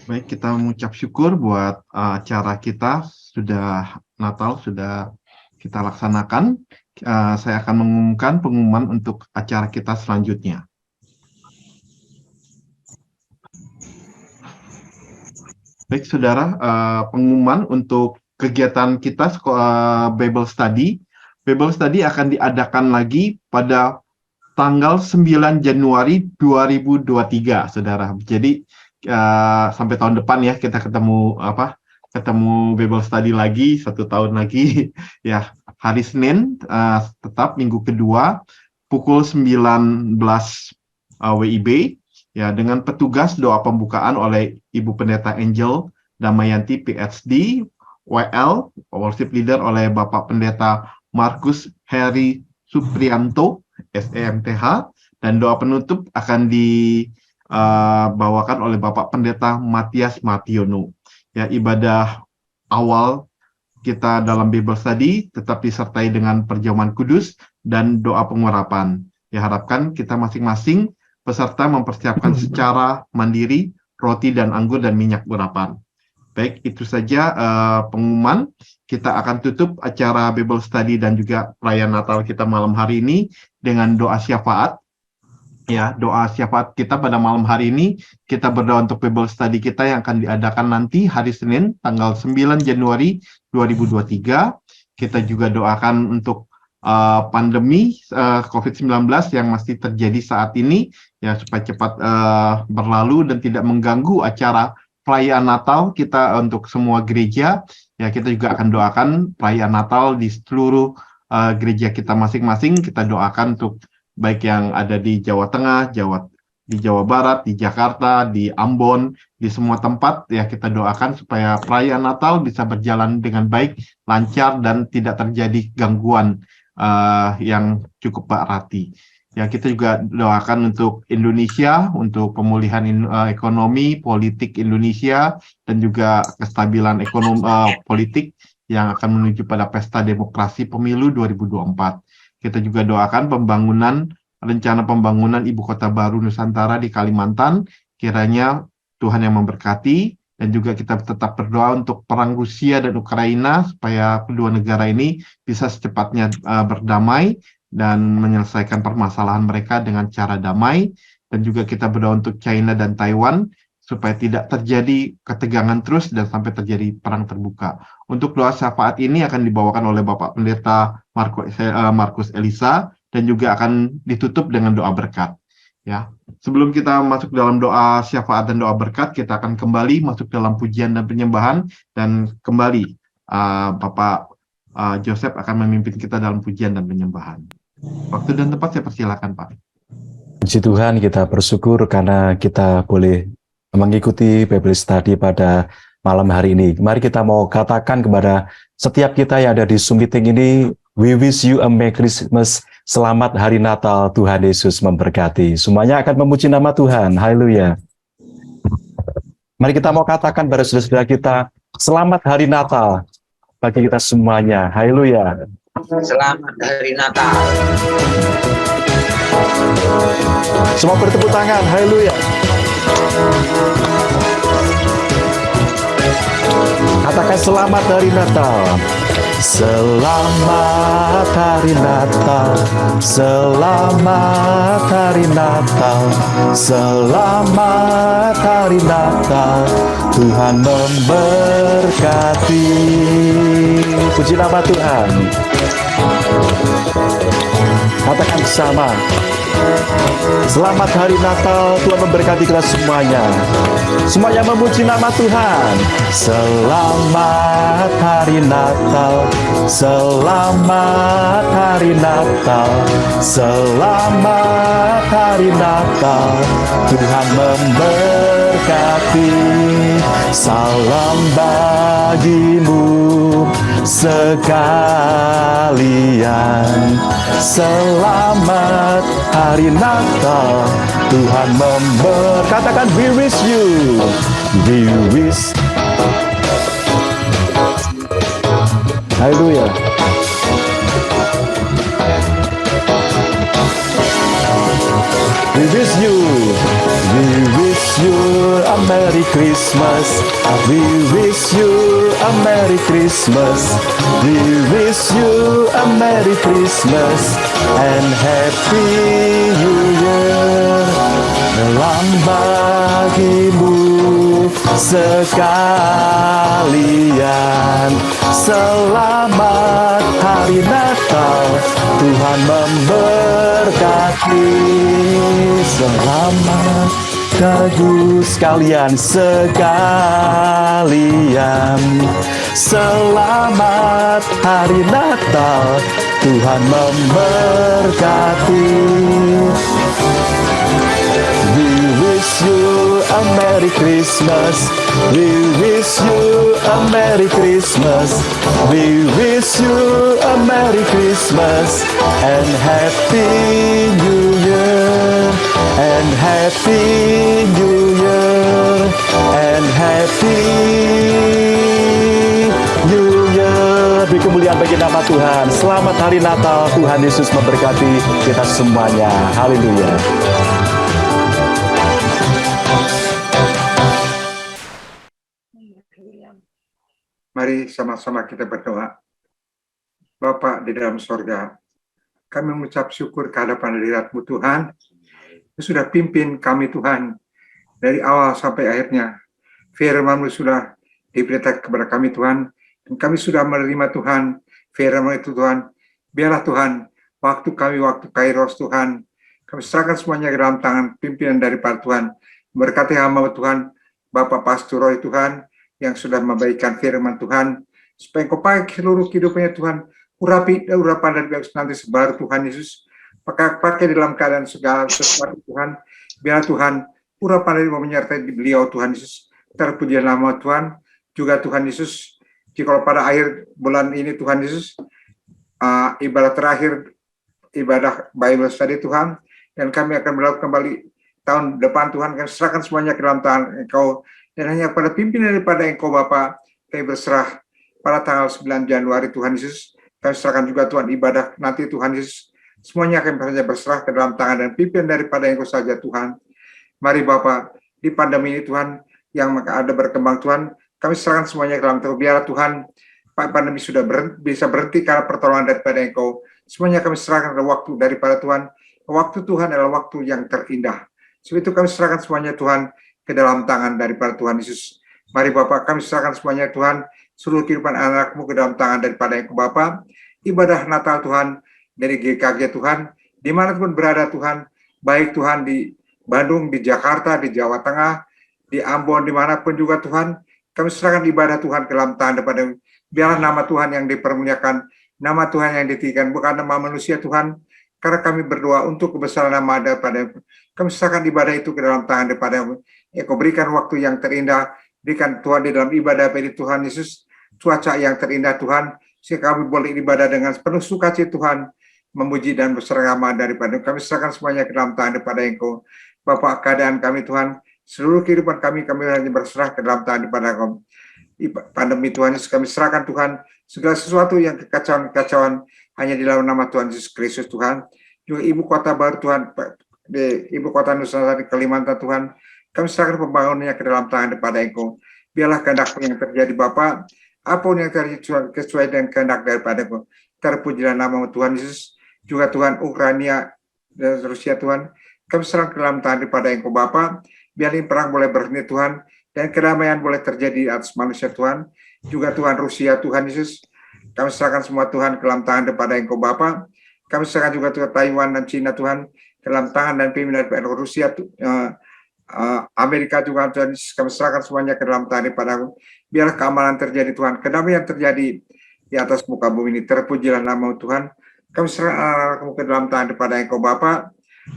G: Baik, kita mengucap syukur buat acara kita sudah Natal, sudah kita laksanakan. Saya akan mengumumkan pengumuman untuk acara kita selanjutnya. Baik, saudara, pengumuman untuk kegiatan kita Bible Study. Bible Study akan diadakan lagi pada tanggal 9 Januari 2023, saudara. Jadi sampai tahun depan ya kita ketemu Bible Study lagi 1 tahun lagi ya, hari Senin tetap minggu kedua pukul 19 WIB. Ya, dengan petugas doa pembukaan oleh Ibu Pendeta Angel Damayanti PhD, WL, Worship Leader oleh Bapak Pendeta Markus Heri Suprianto, SEMTH, dan doa penutup akan dibawakan oleh Bapak Pendeta Matias Mationo. Ya, ibadah awal kita dalam Bible Study tetap disertai dengan perjamuan kudus dan doa pengurapan. Ya, harapkan kita masing-masing peserta mempersiapkan secara mandiri roti dan anggur dan minyak urapan. Baik, itu saja pengumuman. Kita akan tutup acara Bible Study dan juga perayaan Natal kita malam hari ini dengan doa syafaat. Ya, doa syafaat kita pada malam hari ini, kita berdoa untuk Bible Study kita yang akan diadakan nanti hari Senin tanggal 9 Januari 2023. Kita juga doakan untuk pandemi COVID-19 yang masih terjadi saat ini, ya, supaya cepat berlalu dan tidak mengganggu acara perayaan Natal kita untuk semua gereja. Ya, kita juga akan doakan perayaan Natal di seluruh gereja kita masing-masing. Kita doakan untuk baik yang ada di Jawa Tengah, di Jawa Barat, di Jakarta, di Ambon, di semua tempat, ya kita doakan supaya perayaan Natal bisa berjalan dengan baik, lancar, dan tidak terjadi gangguan yang cukup berarti. Ya, kita juga doakan untuk Indonesia, untuk pemulihan ekonomi, politik Indonesia, dan juga kestabilan ekonomi politik yang akan menuju pada pesta demokrasi pemilu 2024. Kita juga doakan rencana pembangunan Ibu Kota Baru Nusantara di Kalimantan, kiranya Tuhan yang memberkati. Dan juga kita tetap berdoa untuk perang Rusia dan Ukraina, supaya kedua negara ini bisa secepatnya berdamai dan menyelesaikan permasalahan mereka dengan cara damai. Dan juga kita berdoa untuk China dan Taiwan, supaya tidak terjadi ketegangan terus dan sampai terjadi perang terbuka. Untuk doa syafaat ini akan dibawakan oleh Bapak Pendeta Markus Elisa, dan juga akan ditutup dengan doa berkat. Ya, sebelum kita masuk dalam doa syafaat dan doa berkat, kita akan kembali masuk dalam pujian dan penyembahan, dan kembali Bapak Joseph akan memimpin kita dalam pujian dan penyembahan. Waktu dan tempat saya persilakan, Pak.
I: Puji Tuhan, kita bersyukur karena kita boleh mengikuti Bible Study pada malam hari ini. Mari kita mau katakan kepada setiap kita yang ada di Zoom meeting ini, we wish you a Merry Christmas. Selamat Hari Natal, Tuhan Yesus memberkati. Semuanya akan memuji nama Tuhan. Haleluya. Mari kita mau katakan pada saudara-saudara kita, selamat Hari Natal bagi kita semuanya. Haleluya.
J: Selamat Hari Natal.
I: Semua bertepuk tangan. Haleluya. Katakan selamat Hari Natal. Selamat Hari Natal, selamat Hari Natal, selamat Hari Natal, Tuhan memberkati. Puji nama Tuhan. Katakan bersama. Selamat hari Natal, Tuhan memberkati kita semuanya. Semuanya memuji nama Tuhan. Selamat hari Natal, selamat hari Natal, selamat hari Natal. Tuhan memberkati. Salam bagimu sekalian. Selamat hari Natal, Tuhan katakan we wish you, we wish. Haleluya. We wish you a Merry Christmas. We wish you a Merry Christmas. We wish you a Merry Christmas and Happy New Year. Dalam bagimu sekalian. Selamat hari Natal, Tuhan memberkati. Selamat Bagus sekalian, selamat hari Natal, Tuhan memberkati. We wish you a Merry Christmas. We wish you a Merry Christmas. We wish you a Merry Christmas and Happy New Year. And Happy New Year. And Happy New Year. Beri kemuliaan bagi nama Tuhan. Selamat hari Natal. Tuhan Yesus memberkati kita semuanya. Haleluya.
F: Mari sama-sama kita berdoa. Bapa di dalam sorga, kami mengucap syukur kehadapan hadirat-Mu Tuhan, yang sudah pimpin kami Tuhan, dari awal sampai akhirnya. Firman-Mu sudah diberitakan kepada kami Tuhan, dan kami sudah menerima Tuhan, firman itu Tuhan. Biarlah Tuhan, waktu kami, waktu Kairos Tuhan, kami serahkan semuanya ke dalam tangan pimpinan daripada Tuhan. Berkati hamba Tuhan, Bapak Pastor Roy Tuhan, yang sudah memberikan firman Tuhan, supaya Engkau pakai seluruh kehidupannya Tuhan, urapi urapan dan nanti sebar Tuhan Yesus, pakai dalam keadaan segala sesuatu Tuhan, biar Tuhan urapan dari menyertai beliau Tuhan Yesus, terpuji nama Tuhan, juga Tuhan Yesus, jika pada akhir bulan ini Tuhan Yesus, ibadah terakhir, ibadah Bible study Tuhan, dan kami akan melakukan kembali tahun depan Tuhan, kami serahkan semuanya ke dalam tangan Engkau, dan hanya pada pimpinan daripada Engkau Bapa, kami berserah pada tanggal 9 Januari Tuhan Yesus. Kami serahkan juga Tuhan ibadah nanti Tuhan Yesus. Semuanya kami hanya berserah ke dalam tangan dan pimpinan daripada Engkau saja Tuhan. Mari Bapa, di pandemi ini Tuhan, yang ada berkembang Tuhan, kami serahkan semuanya ke dalam Tuhan. Biar Tuhan, pandemi sudah bisa berhenti karena pertolongan daripada Engkau. Semuanya kami serahkan ke waktu daripada Tuhan. Waktu Tuhan adalah waktu yang terindah. Sebab itu kami serahkan semuanya Tuhan, ke dalam tangan daripada Tuhan Yesus. Mari Bapak, kami serahkan semuanya Tuhan, seluruh kehidupan anak-Mu ke dalam tangan daripada Engkau Bapa. Ibadah Natal Tuhan, dari GKG Tuhan, dimanapun berada Tuhan, baik Tuhan di Bandung, di Jakarta, di Jawa Tengah, di Ambon, dimanapun juga Tuhan, kami serahkan ibadah Tuhan ke dalam tangan daripada Engkau. Biarlah nama Tuhan yang dipermuliakan, nama Tuhan yang ditinggikan, bukan nama manusia Tuhan, karena kami berdoa untuk kebesaran nama daripada Engkau. Kami serahkan ibadah itu ke dalam tangan daripada Engkau. Engkau berikan waktu yang terindah, berikan Tuhan di dalam ibadah bagi Tuhan Yesus, cuaca yang terindah Tuhan, sehingga kami boleh ibadah dengan penuh sukacita Tuhan, memuji dan berseragama daripada Engkau. Kami serahkan semuanya ke dalam tangan daripada Engkau. Bapak, keadaan kami Tuhan, seluruh kehidupan kami hanya berserah ke dalam tangan daripada Engkau. Pandemi Tuhan Yesus, kami serahkan Tuhan, segala sesuatu yang kekacauan hanya di dalam nama Tuhan Yesus Kristus Tuhan. Juga ibu kota baru Tuhan, di ibu kota Nusantara di Kalimantan Tuhan, kami serahkan pembangunannya ke dalam tangan daripada Engkau. Biarlah kehendak yang terjadi Bapa, apapun yang terjadi sesuai dengan kehendak daripada Engkau. Terpujilah nama Tuhan Yesus. Juga Tuhan Ukraina dan Rusia Tuhan, kami serahkan ke dalam tangan daripada Engkau Bapa. Biarlah perang boleh berhenti Tuhan, dan kedamaian boleh terjadi atas manusia Tuhan. Juga Tuhan Rusia Tuhan Yesus, kami serahkan semua Tuhan ke dalam tangan daripada Engkau Bapa. Kami serahkan juga ke Taiwan dan Cina Tuhan ke dalam tangan dan pimpinan Rusia, Amerika juga Tuhan Yesus, kami serahkan semuanya ke dalam tangan daripada-Mu. Biarlah keamanan terjadi Tuhan, kedamaian terjadi di atas muka bumi ini. Terpujilah nama Tuhan. Kami serahkan ke dalam tangan daripada Engkau Bapa.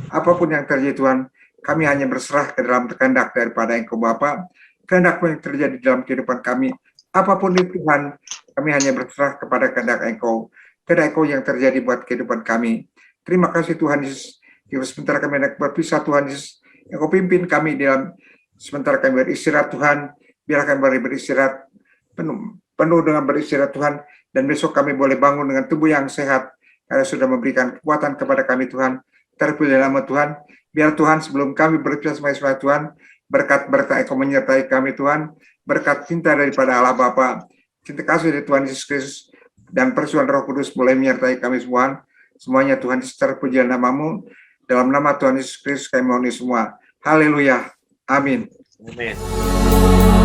F: Apapun yang terjadi Tuhan, kami hanya berserah ke dalam kehendak daripada Engkau Bapa. Kehendak-Mu yang terjadi dalam kehidupan kami, apapun itu Tuhan, kami hanya berserah kepada kehendak Engkau. Kehendak Engkau yang terjadi buat kehidupan kami. Terima kasih Tuhan Yesus. Sementara kami hendak berpisah Tuhan Yesus, Engkau pimpin kami dalam sementara kami beristirahat Tuhan. Biar kami boleh beristirahat penuh dengan beristirahat Tuhan. Dan besok kami boleh bangun dengan tubuh yang sehat. Karena sudah memberikan kekuatan kepada kami Tuhan. Terpuji nama Tuhan. Biar Tuhan sebelum kami berpisah sama Tuhan, berkat-berkat Engkau menyertai kami Tuhan. Berkat cinta daripada Allah Bapa, cinta kasih dari Tuhan Yesus Kristus, dan persekutuan Roh Kudus boleh menyertai kami semua. Semuanya Tuhan Yesus, terpuji nama-Mu. Dalam nama Tuhan Yesus Kristus kami mohon semua. Haleluya. Amin.
J: Amin.